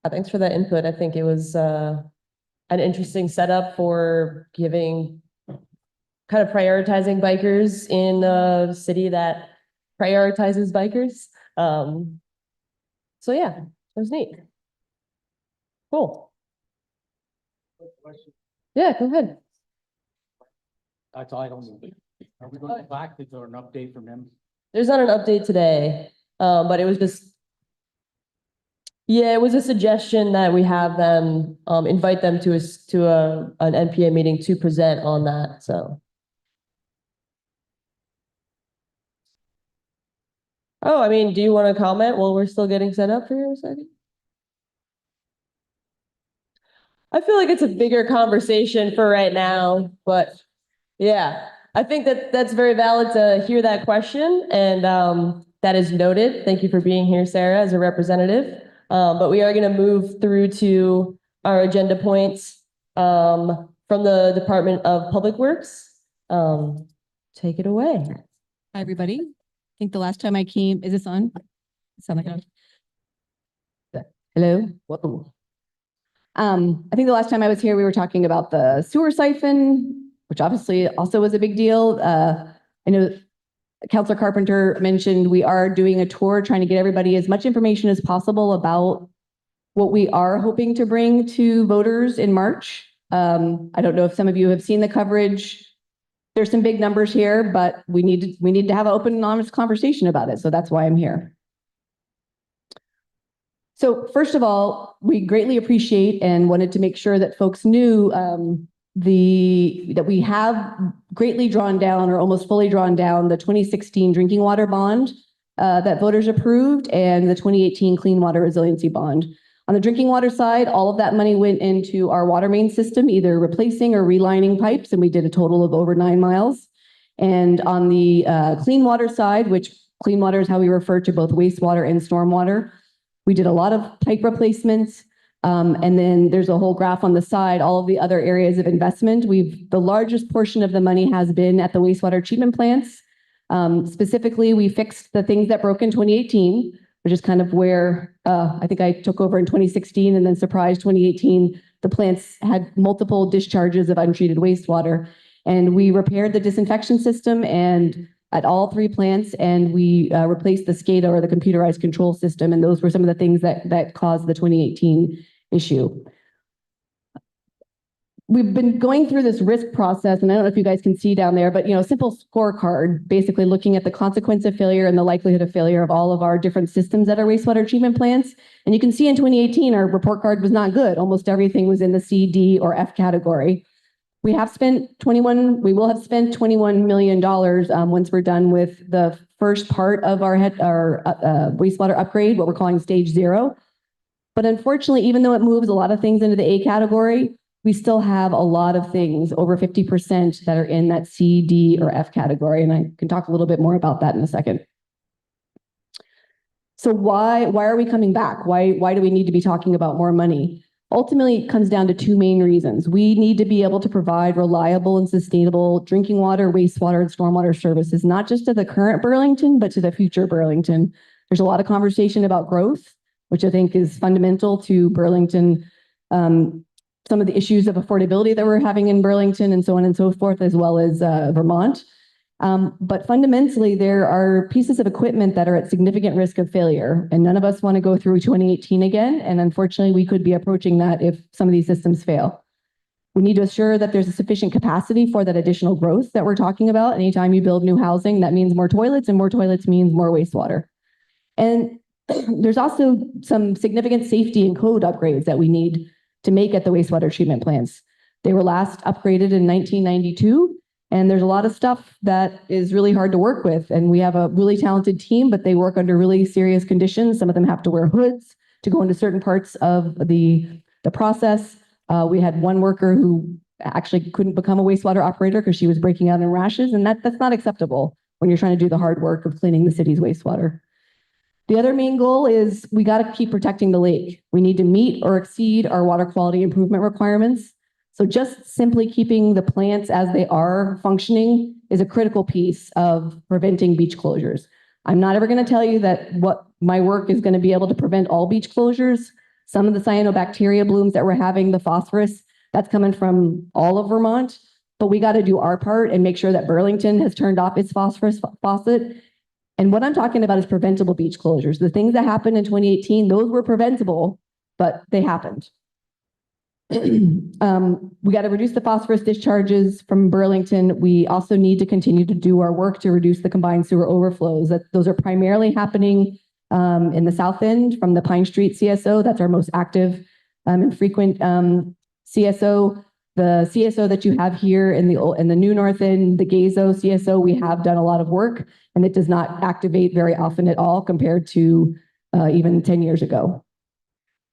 Thanks for that input. I think it was an interesting setup for kind of prioritizing bikers in a city that prioritizes bikers. So yeah, it was neat. Cool. Yeah, go ahead. That's all I don't know. Are we going back? Is there an update from them? There's not an update today, but it was just, yeah, it was a suggestion that we have them invite them to an NPA meeting to present on that. So. Oh, I mean, do you want to comment while we're still getting set up for a second? I feel like it's a bigger conversation for right now, but yeah, I think that's very valid to hear that question, and that is noted. Thank you for being here, Sarah, as a representative. But we are going to move through to our agenda points from the Department of Public Works. Take it away. Hi, everybody. I think the last time I came, is this on? Sound like hello? Whoa. I think the last time I was here, we were talking about the sewer siphon, which obviously also was a big deal. I know Councilor Carpenter mentioned we are doing a tour, trying to get everybody as much information as possible about what we are hoping to bring to voters in March. I don't know if some of you have seen the coverage. There's some big numbers here, but we need to have an open and honest conversation about it. So that's why I'm here. So first of all, we greatly appreciate and wanted to make sure that folks knew that we have greatly drawn down or almost fully drawn down the 2016 drinking water bond that voters approved and the 2018 clean water resiliency bond. On the drinking water side, all of that money went into our water main system, either replacing or relining pipes, and we did a total of over 9 miles. And on the clean water side, which clean water is how we refer to both wastewater and stormwater, we did a lot of pipe replacements. And then there's a whole graph on the side, all of the other areas of investment. The largest portion of the money has been at the wastewater treatment plants. Specifically, we fixed the things that broke in 2018, which is kind of where I think I took over in 2016, and then surprise 2018, the plants had multiple discharges of untreated wastewater. And we repaired the disinfection system and at all 3 plants, and we replaced the SCADA or the computerized control system. And those were some of the things that caused the 2018 issue. We've been going through this risk process, and I don't know if you guys can see down there, but simple scorecard, basically looking at the consequence of failure and the likelihood of failure of all of our different systems at our wastewater treatment plants. And you can see in 2018, our report card was not good. Almost everything was in the C, D, or F category. We will have spent $21 million once we're done with the first part of our wastewater upgrade, what we're calling stage 0. But unfortunately, even though it moves a lot of things into the A category, we still have a lot of things, over 50% that are in that C, D, or F category. And I can talk a little bit more about that in a second. So why are we coming back? Why do we need to be talking about more money? Ultimately, it comes down to two main reasons. We need to be able to provide reliable and sustainable drinking water, wastewater, and stormwater services, not just to the current Burlington, but to the future Burlington. There's a lot of conversation about growth, which I think is fundamental to Burlington. Some of the issues of affordability that we're having in Burlington and so on and so forth, as well as Vermont. But fundamentally, there are pieces of equipment that are at significant risk of failure, and none of us want to go through 2018 again. And unfortunately, we could be approaching that if some of these systems fail. We need to assure that there's a sufficient capacity for that additional growth that we're talking about. Anytime you build new housing, that means more toilets, and more toilets means more wastewater. And there's also some significant safety and code upgrades that we need to make at the wastewater treatment plants. They were last upgraded in 1992. And there's a lot of stuff that is really hard to work with. And we have a really talented team, but they work under really serious conditions. Some of them have to wear hoods to go into certain parts of the process. We had one worker who actually couldn't become a wastewater operator because she was breaking out in rashes. And that's not acceptable when you're trying to do the hard work of cleaning the city's wastewater. The other main goal is we got to keep protecting the lake. We need to meet or exceed our water quality improvement requirements. So just simply keeping the plants as they are functioning is a critical piece of preventing beach closures. I'm not ever going to tell you that what my work is going to be able to prevent all beach closures. Some of the cyanobacteria blooms that we're having, the phosphorus, that's coming from all of Vermont. But we got to do our part and make sure that Burlington has turned off its phosphorus faucet. And what I'm talking about is preventable beach closures. The things that happened in 2018, those were preventable, but they happened. We got to reduce the phosphorus discharges from Burlington. We also need to continue to do our work to reduce the combined sewer overflows. Those are primarily happening in the south end from the Pine Street CSO. That's our most active and frequent CSO. The CSO that you have here in the new north end, the Gazo CSO, we have done a lot of work, and it does not activate very often at all compared to even 10 years ago.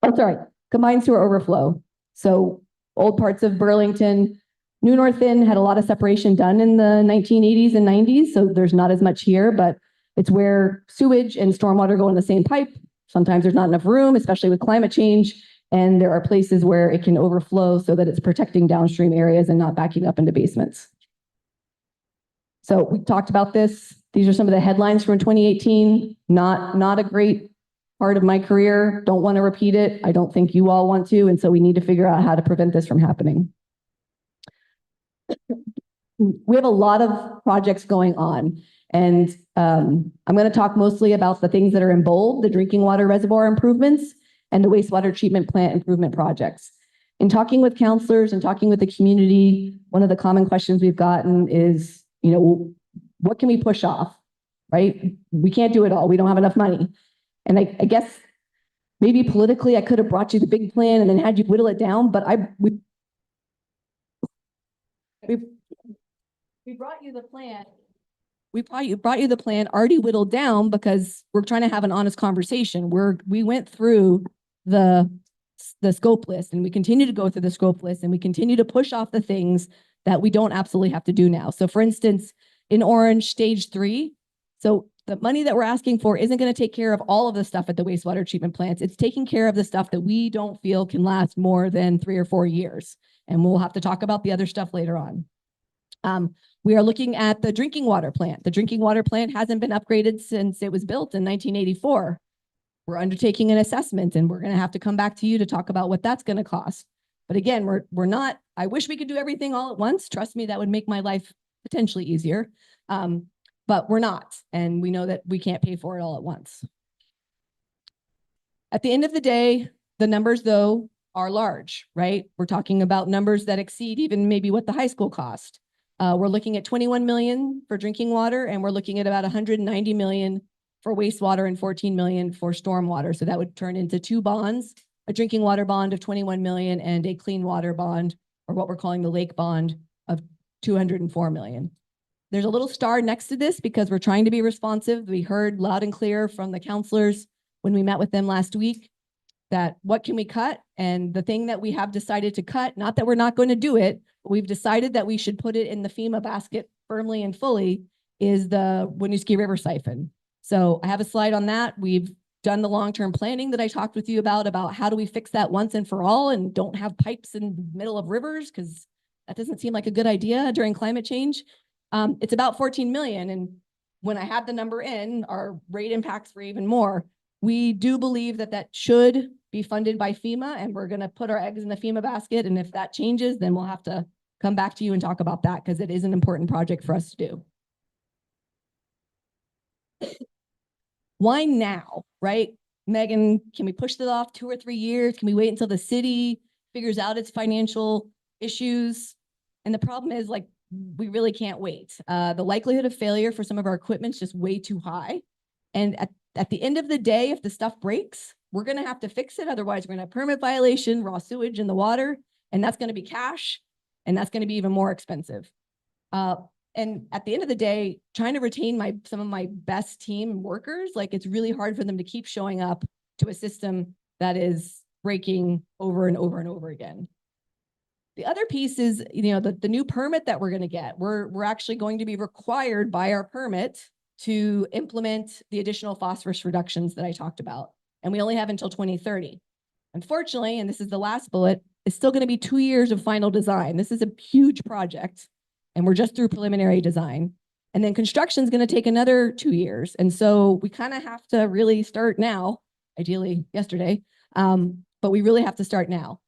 Oh, sorry, combined sewer overflow. So old parts of Burlington, New North End had a lot of separation done in the 1980s and 90s. So there's not as much here, but it's where sewage and stormwater go in the same pipe. Sometimes there's not enough room, especially with climate change. And there are places where it can overflow so that it's protecting downstream areas and not backing up into basements. So we talked about this. These are some of the headlines from 2018. Not a great part of my career. Don't want to repeat it. I don't think you all want to. And so we need to figure out how to prevent this from happening. We have a lot of projects going on. And I'm going to talk mostly about the things that are in bold, the drinking water reservoir improvements and the wastewater treatment plant improvement projects. In talking with counselors and talking with the community, one of the common questions we've gotten is, what can we push off, right? We can't do it all. We don't have enough money. And I guess maybe politically I could have brought you the big plan and then had you whittle it down, but we brought you the plan. We brought you the plan already whittled down because we're trying to have an honest conversation. We went through the scope list, and we continue to go through the scope list, and we continue to push off the things that we don't absolutely have to do now. So for instance, in orange, stage 3, so the money that we're asking for isn't going to take care of all of the stuff at the wastewater treatment plants. It's taking care of the stuff that we don't feel can last more than 3 or 4 years. And we'll have to talk about the other stuff later on. We are looking at the drinking water plant. The drinking water plant hasn't been upgraded since it was built in 1984. We're undertaking an assessment, and we're going to have to come back to you to talk about what that's going to cost. But again, we're not, I wish we could do everything all at once. Trust me, that would make my life potentially easier. But we're not, and we know that we can't pay for it all at once. At the end of the day, the numbers, though, are large, right? We're talking about numbers that exceed even maybe what the high school cost. We're looking at 21 million for drinking water, and we're looking at about 190 million for wastewater and 14 million for stormwater. So that would turn into 2 bonds, a drinking water bond of 21 million and a clean water bond, or what we're calling the lake bond, of 204 million. There's a little star next to this because we're trying to be responsive. We heard loud and clear from the counselors when we met with them last week that what can we cut And the thing that we have decided to cut, not that we're not going to do it, but we've decided that we should put it in the FEMA basket firmly and fully, is the Winooski River siphon. So I have a slide on that. We've done the long-term planning that I talked with you about how do we fix that once and for all and don't have pipes in the middle of rivers, because that doesn't seem like a good idea during climate change. It's about 14 million. And when I had the number in, our rate impacts were even more. We do believe that that should be funded by FEMA, and we're going to put our eggs in the FEMA basket. And if that changes, then we'll have to come back to you and talk about that, because it is an important project for us to do. Why now, right? Megan, can we push that off 2 or 3 years? Can we wait until the city figures out its financial issues? And the problem is, like, we really can't wait. The likelihood of failure for some of our equipment is just way too high. And at the end of the day, if the stuff breaks, we're going to have to fix it. Otherwise, we're going to have permit violation, raw sewage in the water, and that's going to be cash, and that's going to be even more expensive. And at the end of the day, trying to retain some of my best team workers, like, it's really hard for them to keep showing up to a system that is breaking over and over and over again. The other piece is, the new permit that we're going to get. We're actually going to be required by our permit to implement the additional phosphorus reductions that I talked about. And we only have until 2030. Unfortunately, and this is the last bullet, it's still going to be 2 years of final design. This is a huge project, and we're just through preliminary design. And then construction is going to take another 2 years. And so we kind of have to really start now, ideally yesterday, but we really have to start now.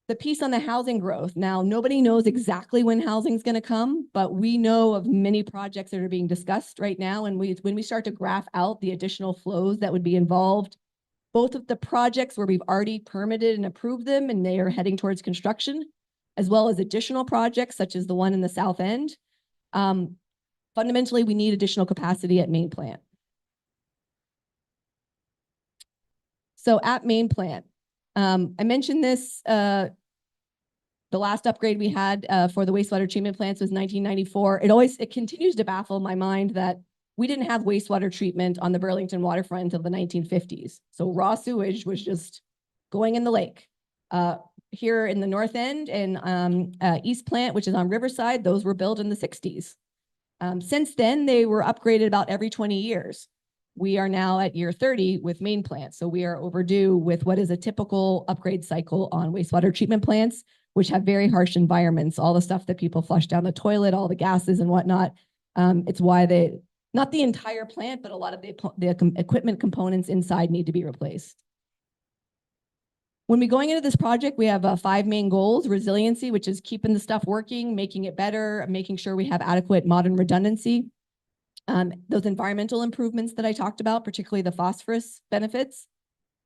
The piece on the housing growth. Now, nobody knows exactly when housing is going to come, but we know of many projects that are being discussed right now. And when we start to graph out the additional flows that would be involved, both of the projects where we've already permitted and approved them and they are heading towards construction, as well as additional projects such as the one in the South End. Fundamentally, we need additional capacity at main plant. So at main plant, I mentioned this, the last upgrade we had for the wastewater treatment plants was 1994. It continues to baffle my mind that we didn't have wastewater treatment on the Burlington waterfront until the 1950s. So raw sewage was just going in the lake. Here in the North End and East Plant, which is on Riverside, those were built in the 60s. Since then, they were upgraded about every 20 years. We are now at year 30 with main plants. So we are overdue with what is a typical upgrade cycle on wastewater treatment plants, which have very harsh environments, all the stuff that people flush down the toilet, all the gases and whatnot. It's why not the entire plant, but a lot of the equipment components inside need to be replaced. When we're going into this project, we have 5 main goals: resiliency, which is keeping the stuff working, making it better, making sure we have adequate modern redundancy. Those environmental improvements that I talked about, particularly the phosphorus benefits,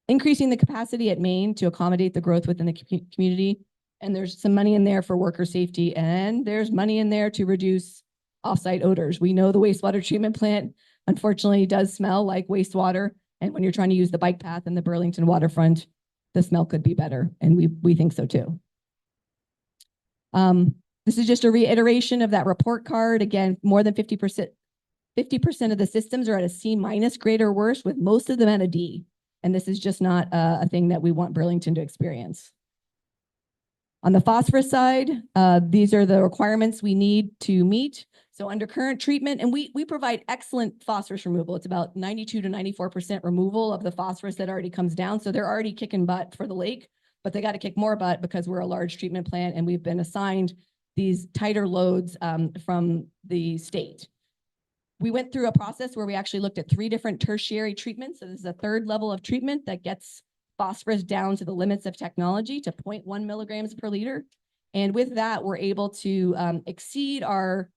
increasing the capacity at Maine to accommodate the growth within the community. And there's some money in there for worker safety, and there's money in there to reduce offsite odors. We know the wastewater treatment plant, unfortunately, does smell like wastewater. And when you're trying to use the bike path in the Burlington waterfront, the smell could be better. And we think so too. This is just a reiteration of that report card. Again, more than 50% of the systems are at a C- grade or worse, with most of them at a D. And this is just not a thing that we want Burlington to experience. On the phosphorus side, these are the requirements we need to meet. So under current treatment, and we provide excellent phosphorus removal. It's about 92 to 94% removal of the phosphorus that already comes down. So they're already kicking butt for the lake, but they got to kick more butt because we're a large treatment plant and we've been assigned these tighter loads from the state. We went through a process where we actually looked at 3 different tertiary treatments. So this is a 3rd level of treatment that gets phosphorus down to the limits of technology to 0.1 milligrams per liter. And with that, we're able to exceed our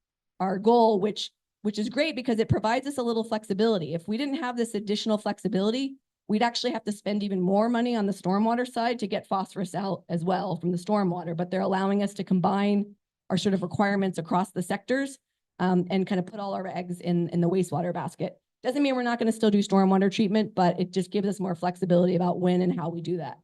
goal, which is great because it provides us a little flexibility. If we didn't have this additional flexibility, we'd actually have to spend even more money on the stormwater side to get phosphorus out as well from the stormwater. But they're allowing us to combine our sort of requirements across the sectors and kind of put all our eggs in the wastewater basket. Doesn't mean we're not going to still do stormwater treatment, but it just gives us more flexibility about when and how we do that.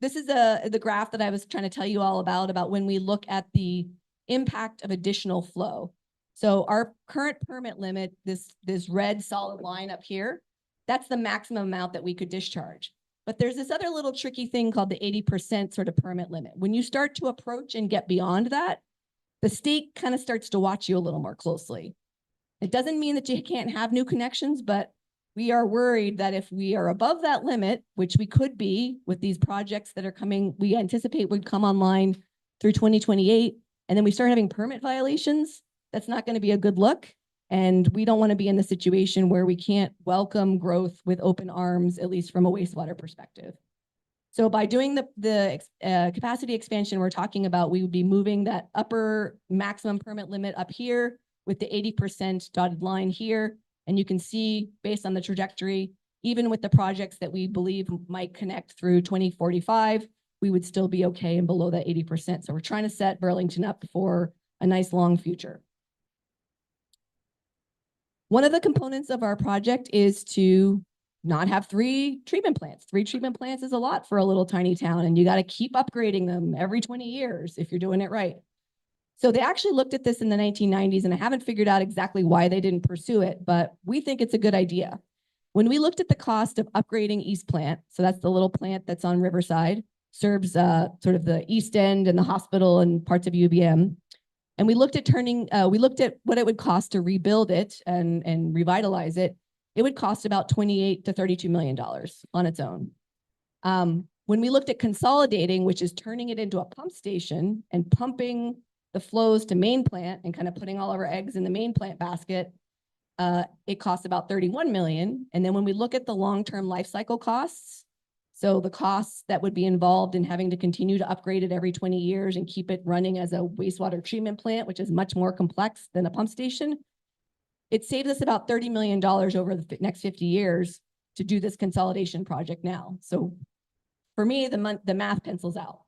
This is the graph that I was trying to tell you all about when we look at the impact of additional flow. So our current permit limit, this red solid line up here, that's the maximum amount that we could discharge. But there's this other little tricky thing called the 80% sort of permit limit. When you start to approach and get beyond that, the state kind of starts to watch you a little more closely. It doesn't mean that you can't have new connections, but we are worried that if we are above that limit, which we could be with these projects that are coming, we anticipate would come online through 2028, and then we start having permit violations, that's not going to be a good look. And we don't want to be in the situation where we can't welcome growth with open arms, at least from a wastewater perspective. So by doing the capacity expansion we're talking about, we would be moving that upper maximum permit limit up here with the 80% dotted line here. And you can see based on the trajectory, even with the projects that we believe might connect through 2045, we would still be okay and below that 80%. So we're trying to set Burlington up for a nice long future. One of the components of our project is to not have 3 treatment plants. 3 treatment plants is a lot for a little tiny town, and you got to keep upgrading them every 20 years if you're doing it right. So they actually looked at this in the 1990s, and I haven't figured out exactly why they didn't pursue it, but we think it's a good idea. When we looked at the cost of upgrading East Plant, so that's the little plant that's on Riverside, serves sort of the East End and the hospital and parts of UBM. And we looked at we looked at what it would cost to rebuild it and revitalize it. It would cost about $28 to $32 million on its own. When we looked at consolidating, which is turning it into a pump station and pumping the flows to main plant and kind of putting all of our eggs in the main plant basket, it costs about $31 million. And then when we look at the long-term life cycle costs, so the costs that would be involved in having to continue to upgrade it every 20 years and keep it running as a wastewater treatment plant, which is much more complex than a pump station, it saves us about $30 million over the next 50 years to do this consolidation project now. So for me, the math pencils out.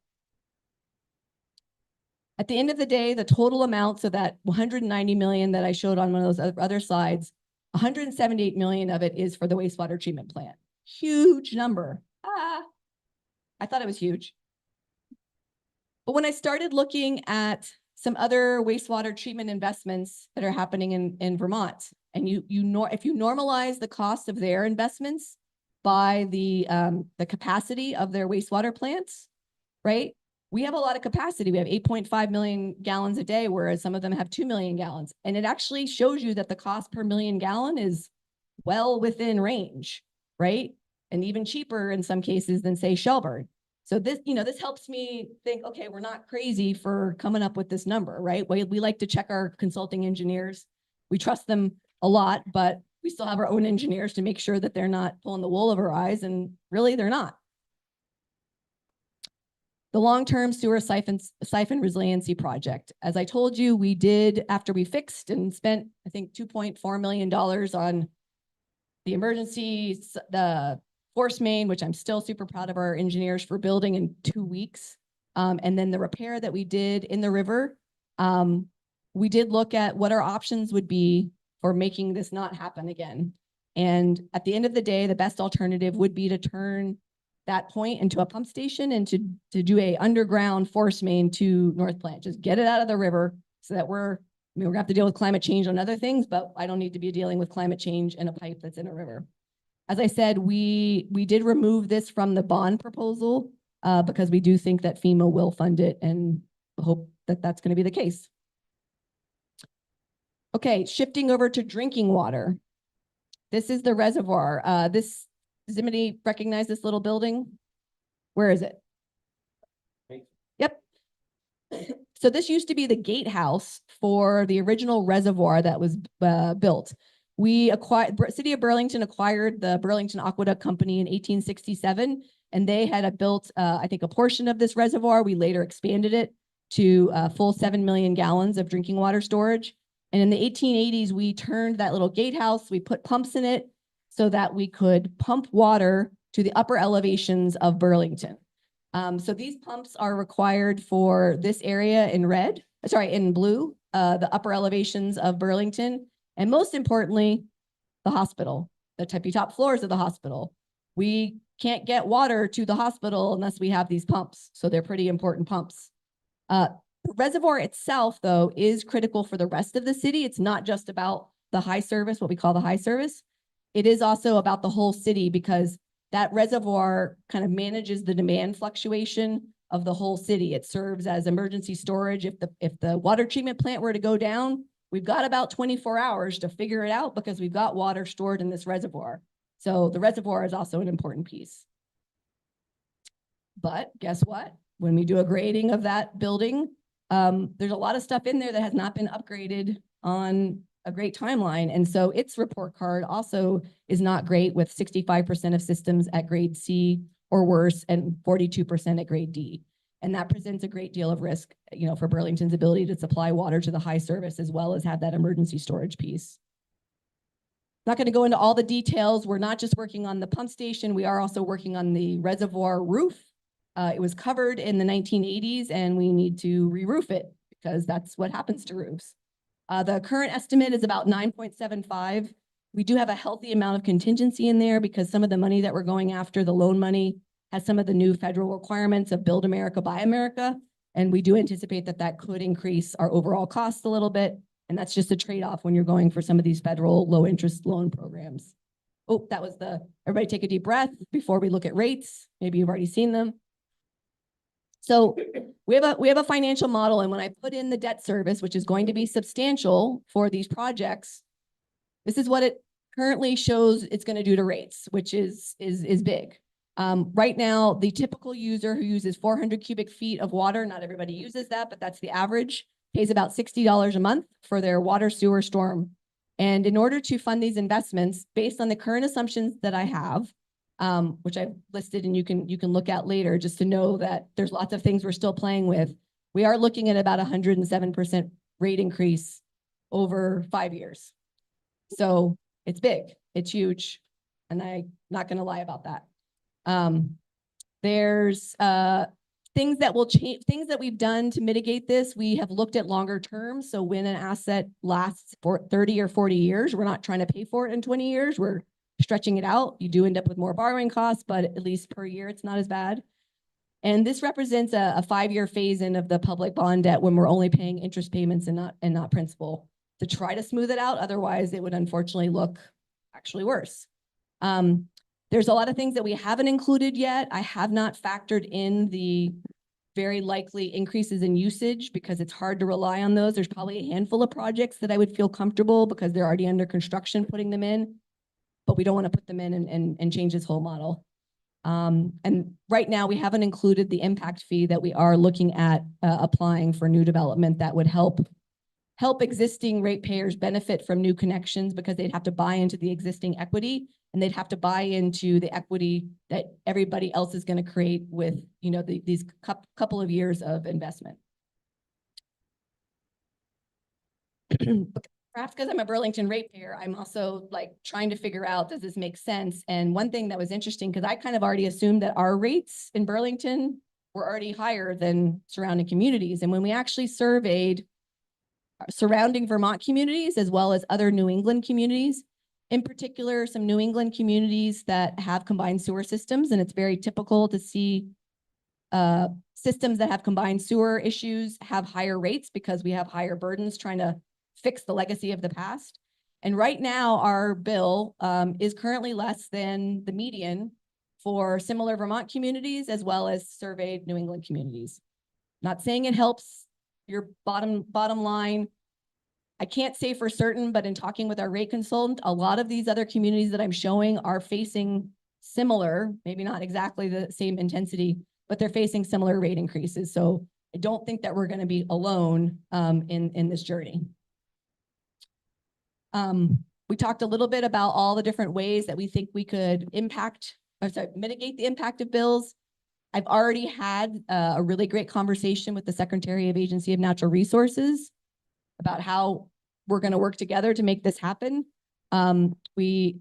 At the end of the day, the total amount, so that 190 million that I showed on one of those other slides, 178 million of it is for the wastewater treatment plant. Huge number. I thought it was huge. But when I started looking at some other wastewater treatment investments that are happening in Vermont, and if you normalize the cost of their investments by the capacity of their wastewater plants, right? We have a lot of capacity. We have 8.5 million gallons a day, whereas some of them have 2 million gallons. And it actually shows you that the cost per million gallon is well within range, right? And even cheaper in some cases than, say, Shelburne. So this, this helps me think, okay, we're not crazy for coming up with this number, right? We like to check our consulting engineers. We trust them a lot, but we still have our own engineers to make sure that they're not pulling the wool over our eyes, and really they're not. The long-term sewer siphon resiliency project. As I told you, we did, after we fixed and spent, I think, $2.4 million on the emergency, the force main, which I'm still super proud of our engineers for building in 2 weeks. And then the repair that we did in the river, we did look at what our options would be for making this not happen again. And at the end of the day, the best alternative would be to turn that point into a pump station and to do a underground force main to North Plant. Just get it out of the river so that we're gonna have to deal with climate change on other things, but I don't need to be dealing with climate change in a pipe that's in a river. As I said, we did remove this from the bond proposal because we do think that FEMA will fund it, and hope that that's going to be the case. Okay, shifting over to drinking water. This is the reservoir. Does anybody recognize this little building? Where is it? Yep. So this used to be the gatehouse for the original reservoir that was built. City of Burlington acquired the Burlington Aqueduct Company in 1867, and they had built, I think, a portion of this reservoir. We later expanded it to a full 7 million gallons of drinking water storage. And in the 1880s, we turned that little gatehouse, we put pumps in it so that we could pump water to the upper elevations of Burlington. So these pumps are required for this area in blue, the upper elevations of Burlington. And most importantly, the hospital, the top floors of the hospital. We can't get water to the hospital unless we have these pumps. So they're pretty important pumps. The reservoir itself, though, is critical for the rest of the city. It's not just about the high service, what we call the high service. it is also about the whole city because that reservoir kind of manages the demand fluctuation of the whole city. It serves as emergency storage. If the water treatment plant were to go down, we've got about 24 hours to figure it out because we've got water stored in this reservoir. So the reservoir is also an important piece. But guess what? When we do a grading of that building, there's a lot of stuff in there that has not been upgraded on a great timeline. And so its report card also is not great, with 65% of systems at grade C or worse and 42% at grade D. And that presents a great deal of risk, for Burlington's ability to supply water to the high service as well as have that emergency storage piece. Not going to go into all the details. We're not just working on the pump station. We are also working on the reservoir roof. It was covered in the 1980s and we need to re-roof it because that's what happens to roofs. The current estimate is about 9.75. We do have a healthy amount of contingency in there because some of the money that we're going after, the loan money, has some of the new federal requirements of Build America, Buy America. And we do anticipate that that could increase our overall costs a little bit. And that's just a trade-off when you're going for some of these federal low interest loan programs. Oh, that was everybody take a deep breath before we look at rates. Maybe you've already seen them. So we have a financial model, and when I put in the debt service, which is going to be substantial for these projects, this is what it currently shows it's going to do to rates, which is big. Right now, the typical user who uses 400 cubic feet of water, not everybody uses that, but that's the average, pays about $60 a month for their water, sewer, storm. And in order to fund these investments, based on the current assumptions that I have, which I've listed and you can look at later just to know that there's lots of things we're still playing with. We are looking at about 107% rate increase over 5 years. So it's big, it's huge, and I'm not going to lie about that. There's things that will change, things that we've done to mitigate this. We have looked at longer terms. So when an asset lasts for 30 or 40 years, we're not trying to pay for it in 20 years. We're stretching it out. You do end up with more borrowing costs, but at least per year, it's not as bad. And this represents a 5-year phase-in of the public bond debt when we're only paying interest payments and not principal, to try to smooth it out. Otherwise, it would unfortunately look actually worse. There's a lot of things that we haven't included yet. I have not factored in the very likely increases in usage because it's hard to rely on those. There's probably a handful of projects that I would feel comfortable because they're already under construction putting them in, but we don't want to put them in and change this whole model. And right now we haven't included the impact fee that we are looking at applying for new development that would help existing ratepayers benefit from new connections because they'd have to buy into the existing equity and they'd have to buy into the equity that everybody else is going to create with, these couple of years of investment. Perhaps because I'm a Burlington ratepayer, I'm also trying to figure out, does this make sense? And one thing that was interesting, because I kind of already assumed that our rates in Burlington were already higher than surrounding communities. And when we actually surveyed surrounding Vermont communities, as well as other New England communities, in particular, some New England communities that have combined sewer systems, and it's very typical to see systems that have combined sewer issues have higher rates because we have higher burdens trying to fix the legacy of the past. And right now, our bill is currently less than the median for similar Vermont communities, as well as surveyed New England communities. Not saying it helps your bottom line. I can't say for certain, but in talking with our rate consultant, a lot of these other communities that I'm showing are facing similar, maybe not exactly the same intensity, but they're facing similar rate increases. So I don't think that we're going to be alone in this journey. We talked a little bit about all the different ways that we think we could mitigate the impact of bills. I've already had a really great conversation with the Secretary of Agency of Natural Resources about how we're going to work together to make this happen. We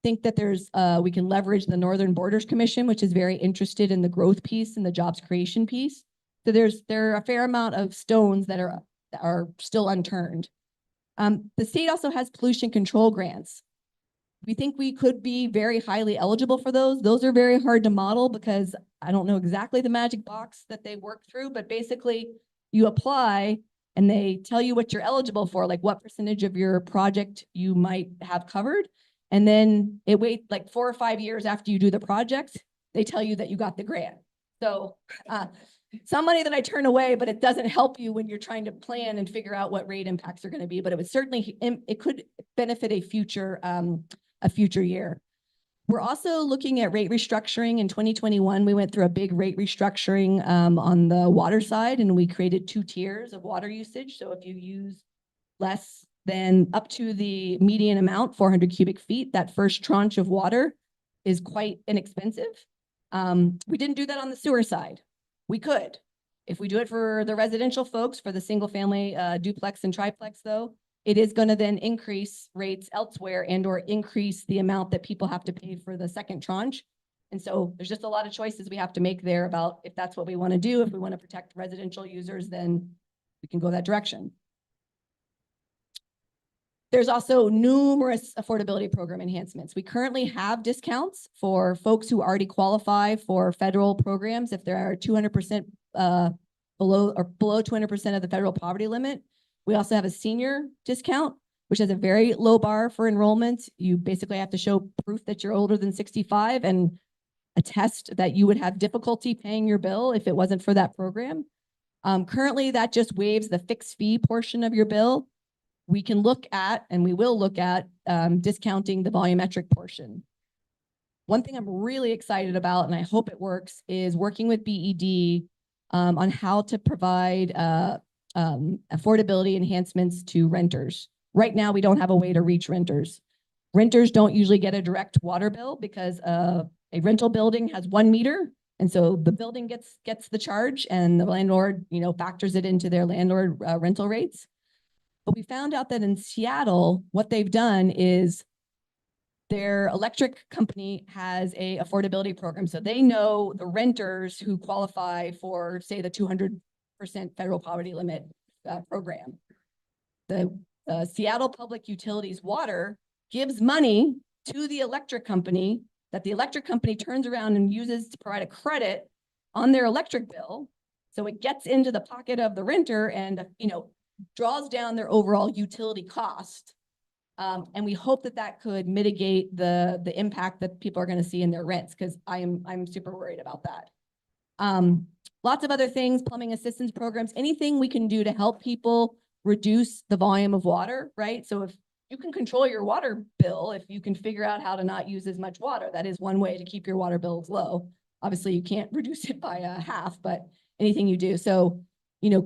think that we can leverage the Northern Borders Commission, which is very interested in the growth piece and the jobs creation piece. So there are a fair amount of stones that are still unturned. The state also has pollution control grants. We think we could be very highly eligible for those. Those are very hard to model because I don't know exactly the magic box that they work through, but basically you apply and they tell you what you're eligible for, like what percentage of your project you might have covered. And then it wait like 4 or 5 years after you do the project, they tell you that you got the grant. So some money that I turn away, but it doesn't help you when you're trying to plan and figure out what rate impacts are going to be. But it would certainly, it could benefit a future year. We're also looking at rate restructuring. In 2021, we went through a big rate restructuring on the water side, and we created 2 tiers of water usage. So if you use less than up to the median amount, 400 cubic feet, that first tranche of water is quite inexpensive. We didn't do that on the sewer side. We could. If we do it for the residential folks, for the single family duplex and triplex though, it is going to then increase rates elsewhere and or increase the amount that people have to pay for the second tranche. And so there's just a lot of choices we have to make there about if that's what we want to do. If we want to protect residential users, then we can go that direction. There's also numerous affordability program enhancements. We currently have discounts for folks who already qualify for federal programs if they are 200% below 200% of the federal poverty limit. We also have a senior discount, which has a very low bar for enrollment. You basically have to show proof that you're older than 65 and attest that you would have difficulty paying your bill if it wasn't for that program. Currently, that just waives the fixed fee portion of your bill. We can look at, and we will look at, discounting the volumetric portion. One thing I'm really excited about, and I hope it works, is working with BED on how to provide affordability enhancements to renters. Right now, we don't have a way to reach renters. Renters don't usually get a direct water bill because a rental building has 1 meter. And so the building gets the charge and the landlord, factors it into their landlord rental rates. But we found out that in Seattle, what they've done is their electric company has a affordability program. So they know the renters who qualify for, say, the 200% federal poverty limit program. The Seattle Public Utilities Water gives money to the electric company that the electric company turns around and uses to provide a credit on their electric bill. So it gets into the pocket of the renter and, draws down their overall utility cost. And we hope that that could mitigate the impact that people are going to see in their rents, because I'm super worried about that. Lots of other things, plumbing assistance programs, anything we can do to help people reduce the volume of water, right? So if you can control your water bill, if you can figure out how to not use as much water, that is one way to keep your water bills low. Obviously, you can't reduce it by half, but anything you do. So,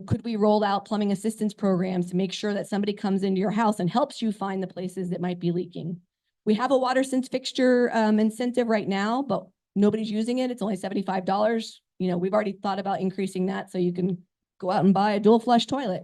could we roll out plumbing assistance programs to make sure that somebody comes into your house and helps you find the places that might be leaking? We have a water sense fixture incentive right now, but nobody's using it. It's only $75. We've already thought about increasing that so you can go out and buy a dual flush toilet.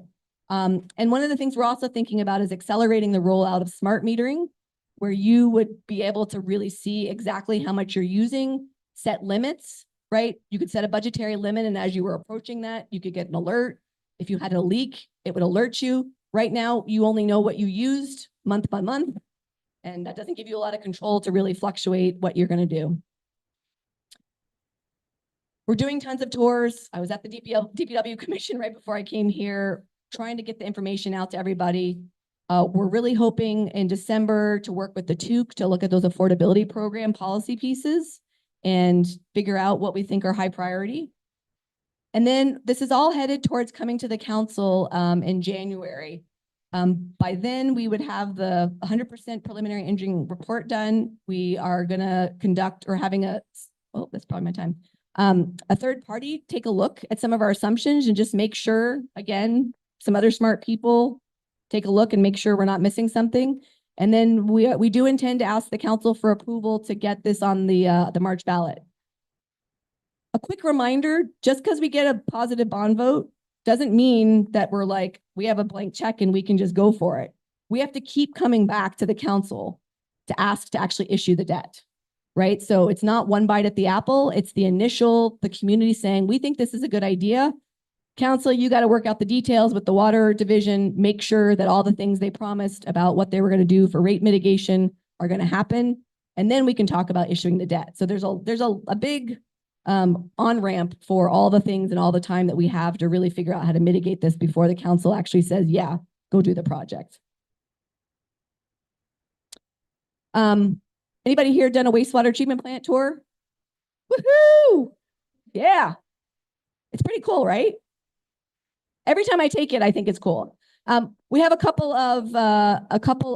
And one of the things we're also thinking about is accelerating the rollout of smart metering, where you would be able to really see exactly how much you're using, set limits, right? You could set a budgetary limit, and as you were approaching that, you could get an alert. If you had a leak, it would alert you. Right now, you only know what you used month by month, and that doesn't give you a lot of control to really fluctuate what you're going to do. We're doing tons of tours. I was at the DPW commission right before I came here, trying to get the information out to everybody. We're really hoping in December to work with the TUC to look at those affordability program policy pieces and figure out what we think are high priority. And then this is all headed towards coming to the council in January. By then, we would have the 100% preliminary engineering report done. We are going to conduct or having that's probably my time. A third party take a look at some of our assumptions and just make sure, again, some other smart people take a look and make sure we're not missing something. And then we do intend to ask the council for approval to get this on the March ballot. A quick reminder, just because we get a positive bond vote doesn't mean that we're like, we have a blank check and we can just go for it. We have to keep coming back to the council to ask to actually issue the debt, right? So it's not one bite at the apple. It's the community saying, we think this is a good idea. Council, you got to work out the details with the water division, make sure that all the things they promised about what they were going to do for rate mitigation are going to happen. And then we can talk about issuing the debt. So there's a big on-ramp for all the things and all the time that we have to really figure out how to mitigate this before the council actually says, yeah, go do the project. Anybody here done a wastewater treatment plant tour? Woohoo! Yeah. It's pretty cool, right? Every time I take it, I think it's cool. We have a couple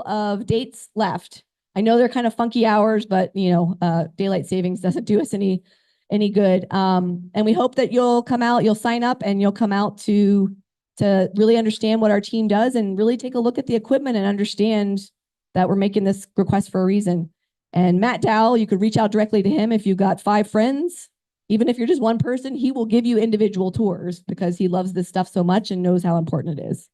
of dates left. I know they're kind of funky hours, but daylight savings doesn't do us any good. And we hope that you'll come out, you'll sign up, and you'll come out to really understand what our team does and really take a look at the equipment and understand that we're making this request for a reason. And Matt Dowell, you could reach out directly to him if you've got 5 friends. Even if you're just one person, he will give you individual tours because he loves this stuff so much and knows how important it is.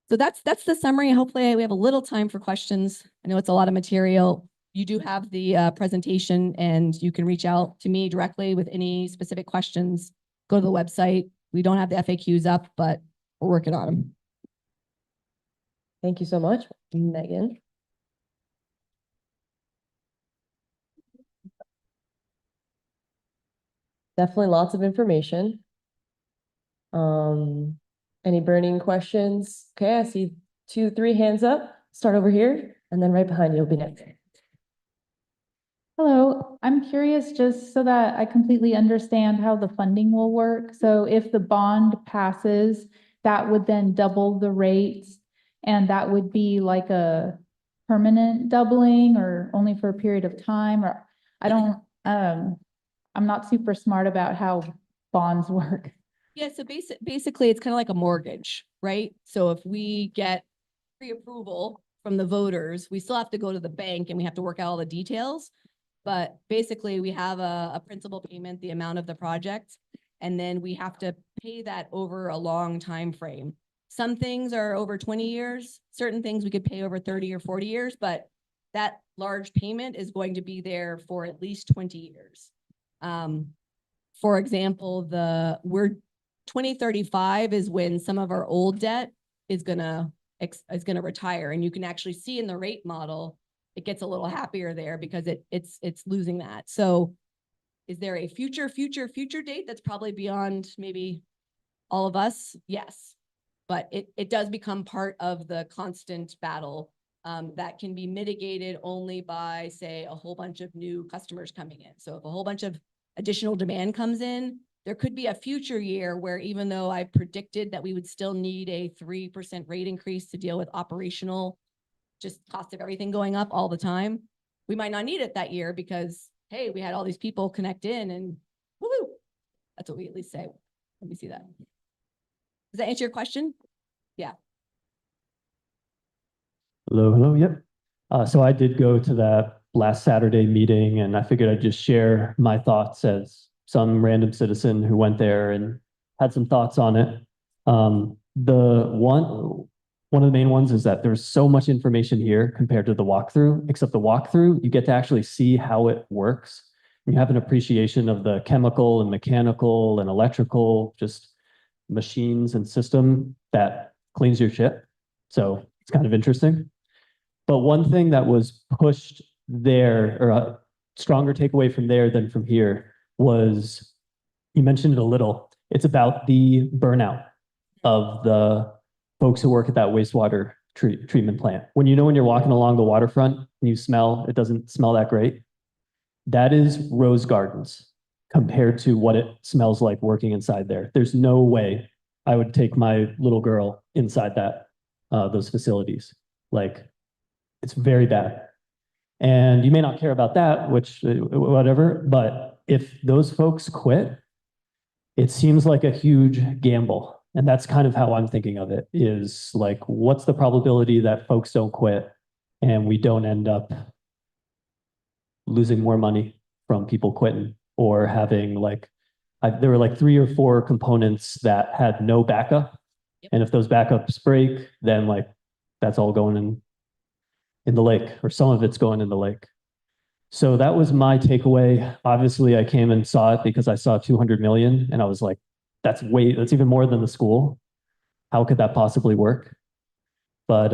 So that's the summary. Hopefully we have a little time for questions. I know it's a lot of material. You do have the presentation, and you can reach out to me directly with any specific questions. Go to the website. We don't have the FAQs up, but we're working on them. Thank you so much, Megan. Definitely lots of information. Any burning questions? Okay, I see 2, 3 hands up. Start over here, and then right behind you will be next. Hello, I'm curious just so that I completely understand how the funding will work. So if the bond passes, that would then double the rates, and that would be like a permanent doubling or only for a period of time, or I'm not super smart about how bonds work. Yeah, so basically it's kind of like a mortgage, right? So if we get pre-approval from the voters, we still have to go to the bank and we have to work out all the details. But basically we have a principal payment, the amount of the project, and then we have to pay that over a long time frame. Some things are over 20 years, certain things we could pay over 30 or 40 years, but that large payment is going to be there for at least 20 years. For example, 2035 is when some of our old debt is gonna retire, and you can actually see in the rate model it gets a little happier there because it's losing that. So is there a future date that's probably beyond maybe all of us? Yes, but it does become part of the constant battle that can be mitigated only by, say, a whole bunch of new customers coming in. So if a whole bunch of additional demand comes in, there could be a future year where, even though I predicted that we would still need a 3% rate increase to deal with operational, just cost of everything going up all the time, we might not need it that year because, hey, we had all these people connect in and woohoo. That's what we at least say. Let me see that. Does that answer your question? Yeah. Hello, yep. So I did go to that last Saturday meeting, and I figured I'd just share my thoughts as some random citizen who went there and had some thoughts on it. One of the main ones is that there's so much information here compared to the walkthrough, except the walkthrough, you get to actually see how it works. You have an appreciation of the chemical and mechanical and electrical, just machines and system that cleans your ship. So it's kind of interesting. But one thing that was pushed there, or a stronger takeaway from there than from here, was, you mentioned it a little, it's about the burnout of the folks who work at that wastewater treatment plant. When you're walking along the waterfront and you smell, it doesn't smell that great. That is rose gardens compared to what it smells like working inside there. There's no way I would take my little girl inside those facilities. Like, it's very bad. And you may not care about that, which whatever, but if those folks quit, it seems like a huge gamble. And that's kind of how I'm thinking of it, is like, what's the probability that folks don't quit and we don't end up losing more money from people quitting, or having there were like 3 or 4 components that had no backup. Yep. And if those backups break, then that's all going in the lake, or some of it's going in the lake. So that was my takeaway. Obviously I came and saw it because I saw 200 million and I was like, that's even more than the school. How could that possibly work? But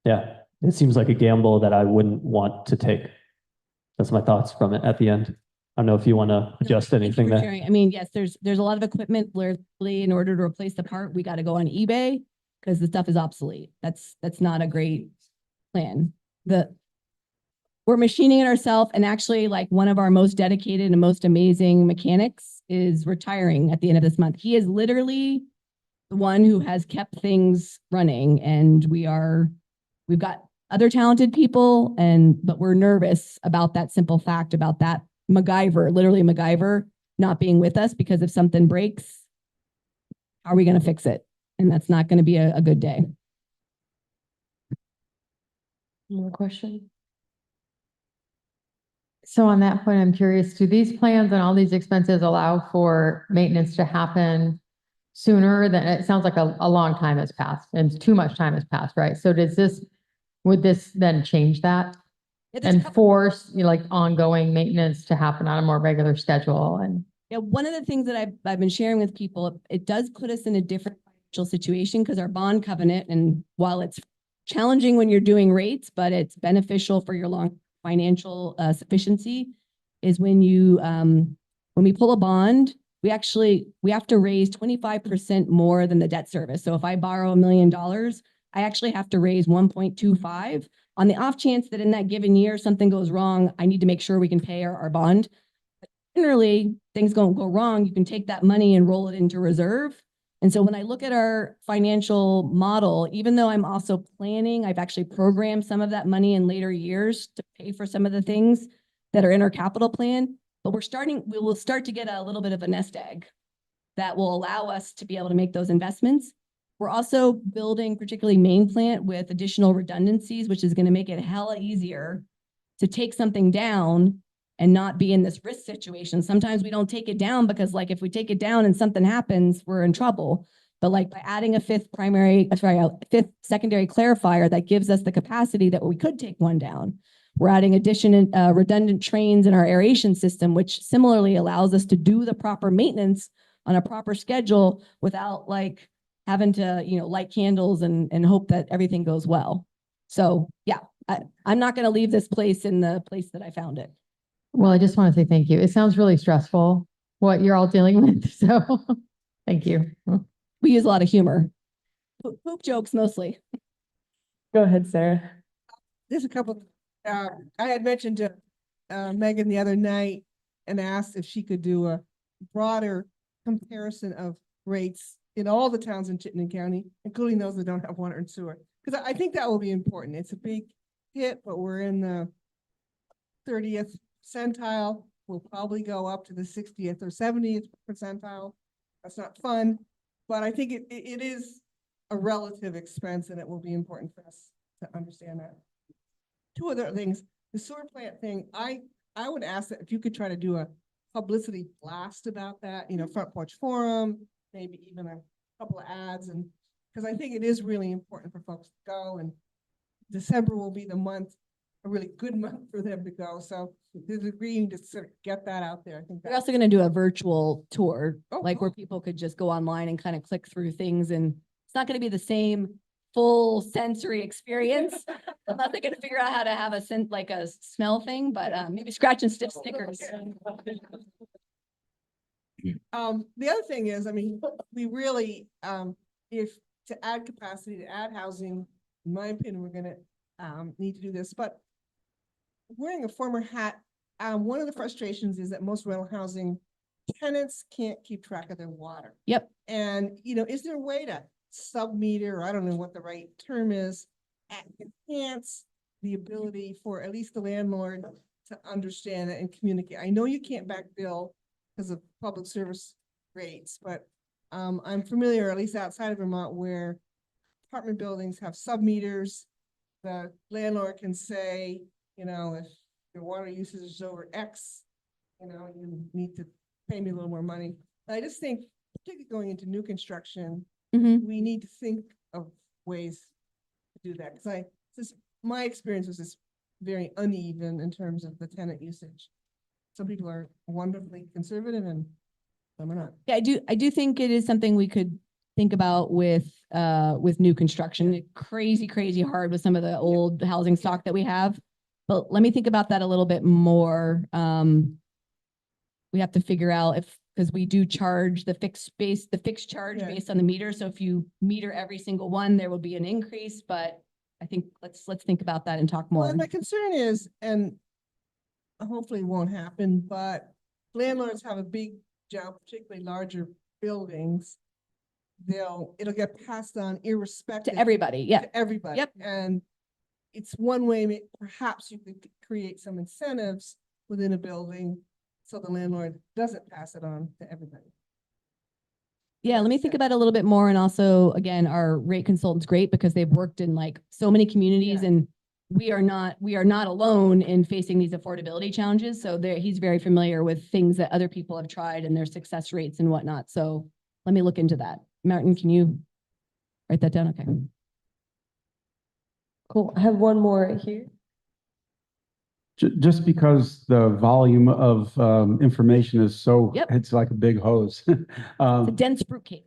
yeah, it seems like a gamble that I wouldn't want to take. That's my thoughts from it at the end. I don't know if you want to adjust anything there. I mean, yes, there's a lot of equipment where in order to replace the part, we got to go on eBay because the stuff is obsolete. That's not a great plan. we're machining it ourselves, and actually like one of our most dedicated and most amazing mechanics is retiring at the end of this month. He is literally the one who has kept things running, and we've got other talented people, but we're nervous about that simple fact about that literally MacGyver not being with us, because if something breaks, how are we going to fix it? And that's not going to be a good day. More question? So on that point, I'm curious, do these plans and all these expenses allow for maintenance to happen sooner than, it sounds like a long time has passed and too much time has passed, right? So would this then change that? And force, like ongoing maintenance to happen on a more regular schedule? And yeah, one of the things that I've been sharing with people, it does put us in a different financial situation because our bond covenant, and while it's challenging when you're doing rates, but it's beneficial for your long financial sufficiency, is when we pull a bond, we have to raise 25% more than the debt service. So if I borrow $1 million, I actually have to raise 1.25. On the off chance that in that given year something goes wrong, I need to make sure we can pay our bond. But generally, things don't go wrong. You can take that money and roll it into reserve. And so when I look at our financial model, even though I'm also planning, I've actually programmed some of that money in later years to pay for some of the things that are in our capital plan. But we will start to get a little bit of a nest egg that will allow us to be able to make those investments. We're also building, particularly main plant, with additional redundancies, which is going to make it hella easier to take something down and not be in this risk situation. Sometimes we don't take it down because like if we take it down and something happens, we're in trouble. But like by adding a fifth secondary clarifier that gives us the capacity that we could take one down. We're adding redundant trains in our aeration system, which similarly allows us to do the proper maintenance on a proper schedule without like having to, light candles and hope that everything goes well. So yeah, I'm not going to leave this place in the place that I found it. well, I just want to say thank you. It sounds really stressful what you're all dealing with. So thank you. We use a lot of humor. Poop jokes mostly. Go ahead, Sarah. There's a couple, I had mentioned to Megan the other night and asked if she could do a broader comparison of rates in all the towns in Chittenden County, including those that don't have water and sewer. Because I think that will be important. It's a big hit, but we're in the 30th percentile. We'll probably go up to the 60th or 70th percentile. That's not fun, but I think it is a relative expense, and it will be important for us to understand that. Two other things, the sewer plant thing, I would ask that if you could try to do a publicity blast about that, front porch forum, maybe even a couple of ads, and because I think it is really important for folks to go, and December will be a really good month for them to go. So there's agreeing to sort of get that out there. I think we're also going to do a virtual tour, where cool. people could just go online and kind of click through things, and it's not going to be the same full sensory experience. I'm not going to figure out how to have a smell thing, but maybe scratch and sniff stickers. The other thing is, we really, if to add capacity, to add housing, in my opinion, we're going to need to do this. But wearing a former hat, one of the frustrations is that most rental housing tenants can't keep track of their water. Yep. And, is there a way to sub-meter, or I don't know what the right term is, enhance the ability for at least the landlord to understand it and communicate? I know you can't back bill because of public service rates, but I'm familiar, at least outside of Vermont, where apartment buildings have sub-meters. The landlord can say, if your water usage is over X, you need to pay me a little more money. I just think, particularly going into new construction, we need to think of ways to do that. Because my experience was just very uneven in terms of the tenant usage. Some people are wonderfully conservative and some are not. Yeah, I do think it is something we could think about with new construction. Crazy hard with some of the old housing stock that we have. But let me think about that a little bit more. We have to figure out because we do charge the fixed charge based on the meter. So if you meter every single one, there will be an increase, but I think let's think about that and talk Well, more. and my concern is, and hopefully it won't happen, but landlords have a big jump, particularly larger buildings. It'll get passed on irrespective. To everybody, yeah. To everybody. Yep. And it's one way, perhaps you could create some incentives within a building so the landlord doesn't pass it on to everybody. Yeah, let me think about it a little bit more. And also, again, our rate consultant's great because they've worked in like so many communities and we are not alone in facing these affordability challenges. So he's very familiar with things that other people have tried and their success rates and whatnot. So let me look into that. Martin, can you write that down? Okay. Cool. I have one more here. Just because the volume of information is so, it's like a big hose. It's a dense fruitcake.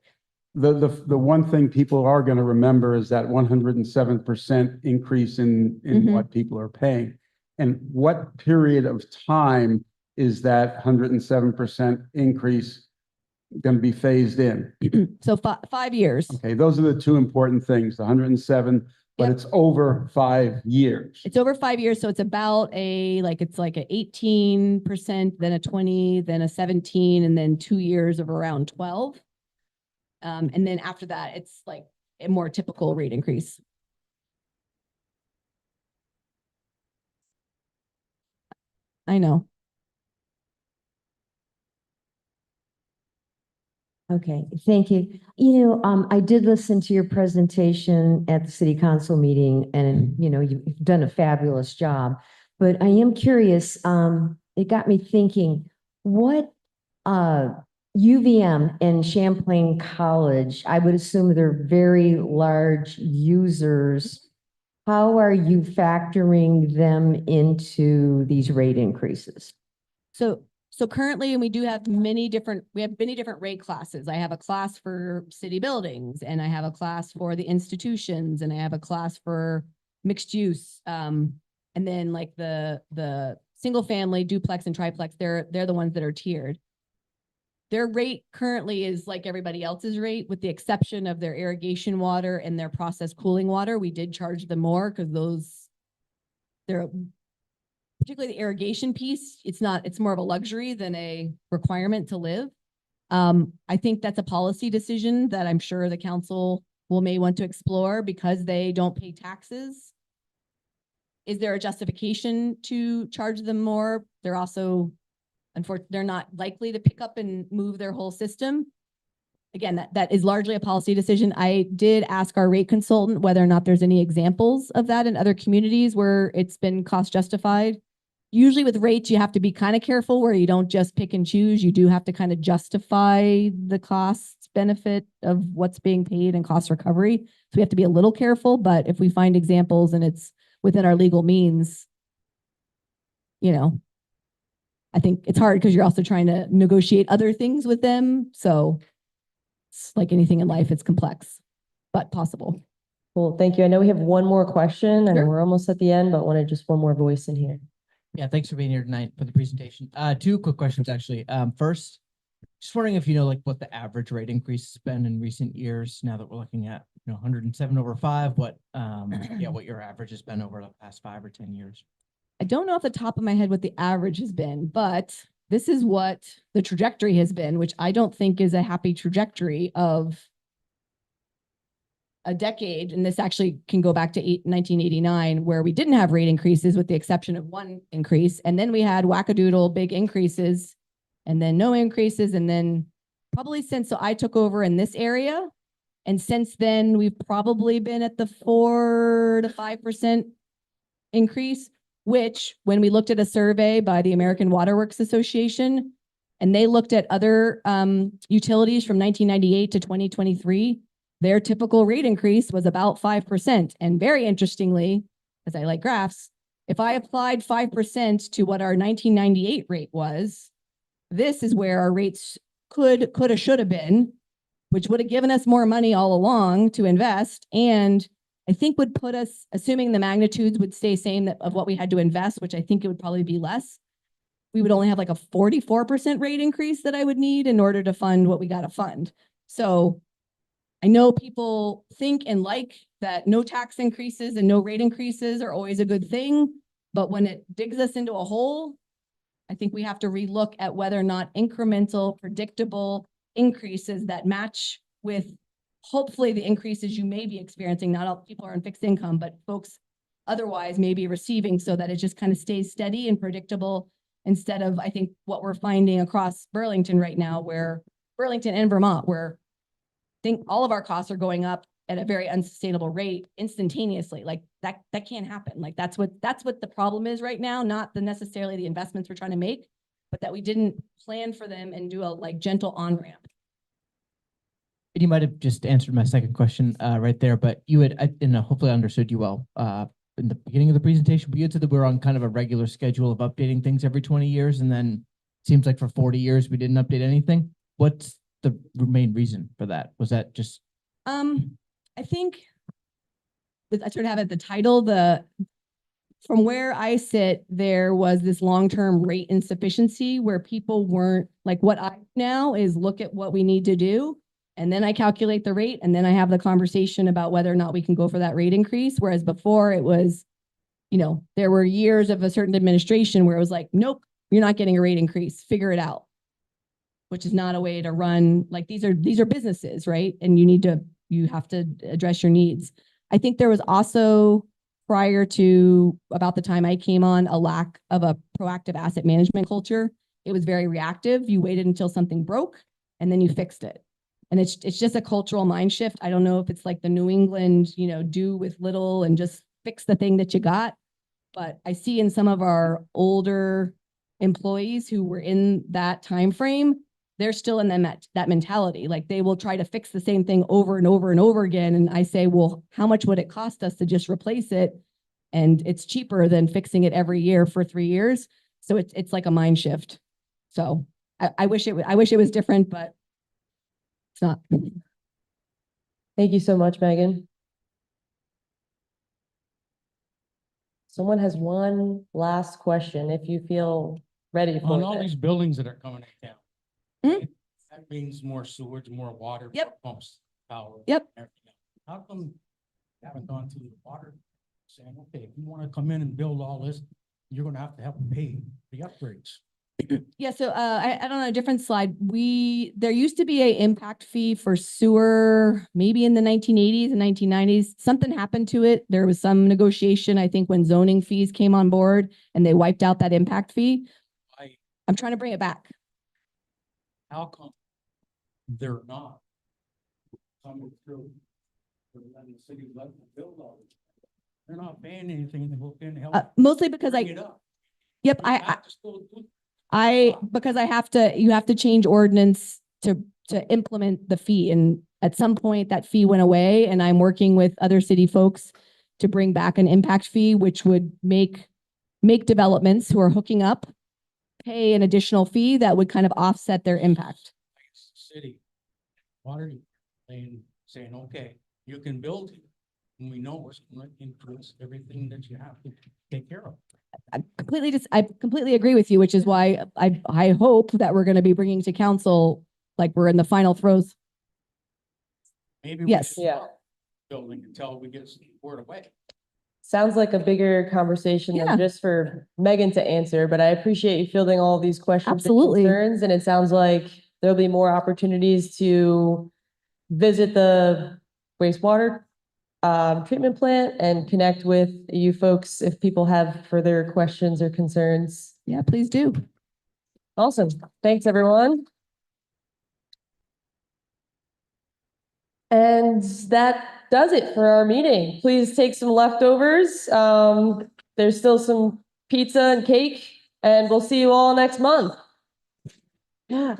The one thing people are going to remember is that 107% increase in what people are paying. And what period of time is that 107% increase going to be phased in? So 5 years. Okay, those are the two important things, the 107, but it's over 5 years. It's over 5 years. So it's about it's like a 18%, then a 20, then a 17, and then 2 years of around 12. And then after that, it's like a more typical rate increase. I know. Okay, thank you. I did listen to your presentation at the city council meeting and, you've done a fabulous job. But I am curious, it got me thinking, what UVM and Champlain College, I would assume they're very large users. How are you factoring them into these rate increases? So currently, and we have many different rate classes. I have a class for city buildings and I have a class for the institutions and I have a class for mixed use. And then like the single family duplex and triplex, they're the ones that are tiered. Their rate currently is like everybody else's rate with the exception of their irrigation water and their processed cooling water. We did charge them more because they're particularly the irrigation piece, it's more of a luxury than a requirement to live. I think that's a policy decision that I'm sure the council may want to explore because they don't pay taxes. Is there a justification to charge them more? They're also, unfortunately, they're not likely to pick up and move their whole system. Again, that is largely a policy decision. I did ask our rate consultant whether or not there's any examples of that in other communities where it's been cost justified. Usually with rates, you have to be kind of careful where you don't just pick and choose. You do have to kind of justify the cost benefit of what's being paid and cost recovery. So we have to be a little careful, but if we find examples and it's within our legal means, I think it's hard because you're also trying to negotiate other things with them. So it's like anything in life, it's complex, but possible. Cool. Thank you. I know we have one more question and we're almost at the end, but wanted just one more voice in here. Yeah, thanks for being here tonight for the presentation. Two quick questions, actually. First, just wondering if you know what the average rate increase has been in recent years. Now that we're looking at 107 over 5, what your average has been over the past 5 or 10 years. I don't know off the top of my head what the average has been, but this is what the trajectory has been, which I don't think is a happy trajectory of a decade. And this actually can go back to 1989, where we didn't have rate increases with the exception of one increase. And then we had wackadoodle big increases and then no increases. And then probably so I took over in this area. And since then, we've probably been at the 4 to 5% increase, which when we looked at a survey by the American Water Works Association, and they looked at other utilities from 1998 to 2023, their typical rate increase was about 5%. And very interestingly, as I like graphs, if I applied 5% to what our 1998 rate was, this is where our rates could have, should have been, which would have given us more money all along to invest. And I think would put us, assuming the magnitudes would stay same of what we had to invest, which I think it would probably be less, we would only have like a 44% rate increase that I would need in order to fund what we got to fund. So I know people think and like that no tax increases and no rate increases are always a good thing, but when it digs us into a hole, I think we have to relook at whether or not incremental, predictable increases that match with hopefully the increases you may be experiencing. Not all people are on fixed income, but folks otherwise may be receiving, so that it just kind of stays steady and predictable instead of, I think, what we're finding across Burlington right now, where Burlington and Vermont, where I think all of our costs are going up at a very unsustainable rate instantaneously. Like that can't happen. Like that's what the problem is right now, not necessarily the investments we're trying to make, but that we didn't plan for them and do a like gentle on-ramp. And you might have just answered my second question right there, but you had, and hopefully I understood you well in the beginning of the presentation, but you had said that we're on kind of a regular schedule of updating things every 20 years. And then it seems like for 40 years, we didn't update anything. What's the main reason for that? Was that just? I think I sort of have at the title, from where I sit, there was this long-term rate insufficiency where people weren't like, what I now is look at what we need to do. And then I calculate the rate, and then I have the conversation about whether or not we can go for that rate increase. Whereas before it was, there were years of a certain administration where it was like, nope, you're not getting a rate increase, figure it out, which is not a way to run. Like these are businesses, right? And you have to address your needs. I think there was also, prior to about the time I came on, a lack of a proactive asset management culture. It was very reactive. You waited until something broke and then you fixed it. And it's just a cultural mind shift. I don't know if it's like the New England, do with little and just fix the thing that you got. But I see in some of our older employees who were in that time frame, they're still in that mentality. Like they will try to fix the same thing over and over and over again. And I say, well, how much would it cost us to just replace it? And it's cheaper than fixing it every year for 3 years. So it's like a mind shift. So I wish it was different, but it's not. Thank you so much, Megan. Someone has one last question, if you feel ready for On all it. these buildings that are coming in town. Hmm? That means more sewage, more water. Yep. More pumps, power. Yep. Everything else. How come you haven't gone to the water saying, okay, if you want to come in and build all this, you're going to have to pay the upgrades? Yeah, so I don't know, a different slide. There used to be a impact fee for sewer, maybe in the 1980s and 1990s. Something happened to it. There was some negotiation, I think, when zoning fees came on board and they wiped out that impact fee. I'm trying to bring it back. How come they're not coming through? The city let them build all this. They're not paying anything. They will pay to help. Mostly because bring it up. Yep, You have to still do because you have to change ordinance to implement the fee. And at some point that fee went away, and I'm working with other city folks to bring back an impact fee, which would make developments who are hooking up pay an additional fee that would kind of offset their impact. City water saying, okay, you can build it. And we know it's going to influence everything that you have to take care of. I completely agree with you, which is why I hope that we're going to be bringing to council, like we're in the final throes. Maybe we Yes. should stop building until we get some word away. Sounds like a bigger conversation than just for Megan to answer, but I appreciate you fielding all of these questions. Absolutely. And concerns, and it sounds like there'll be more opportunities to visit the wastewater treatment plant and connect with you folks if people have further questions or concerns. Yeah, please do. Awesome. Thanks, everyone. And that does it for our meeting. Please take some leftovers. There's still some pizza and cake, and we'll see you all next month. Yeah.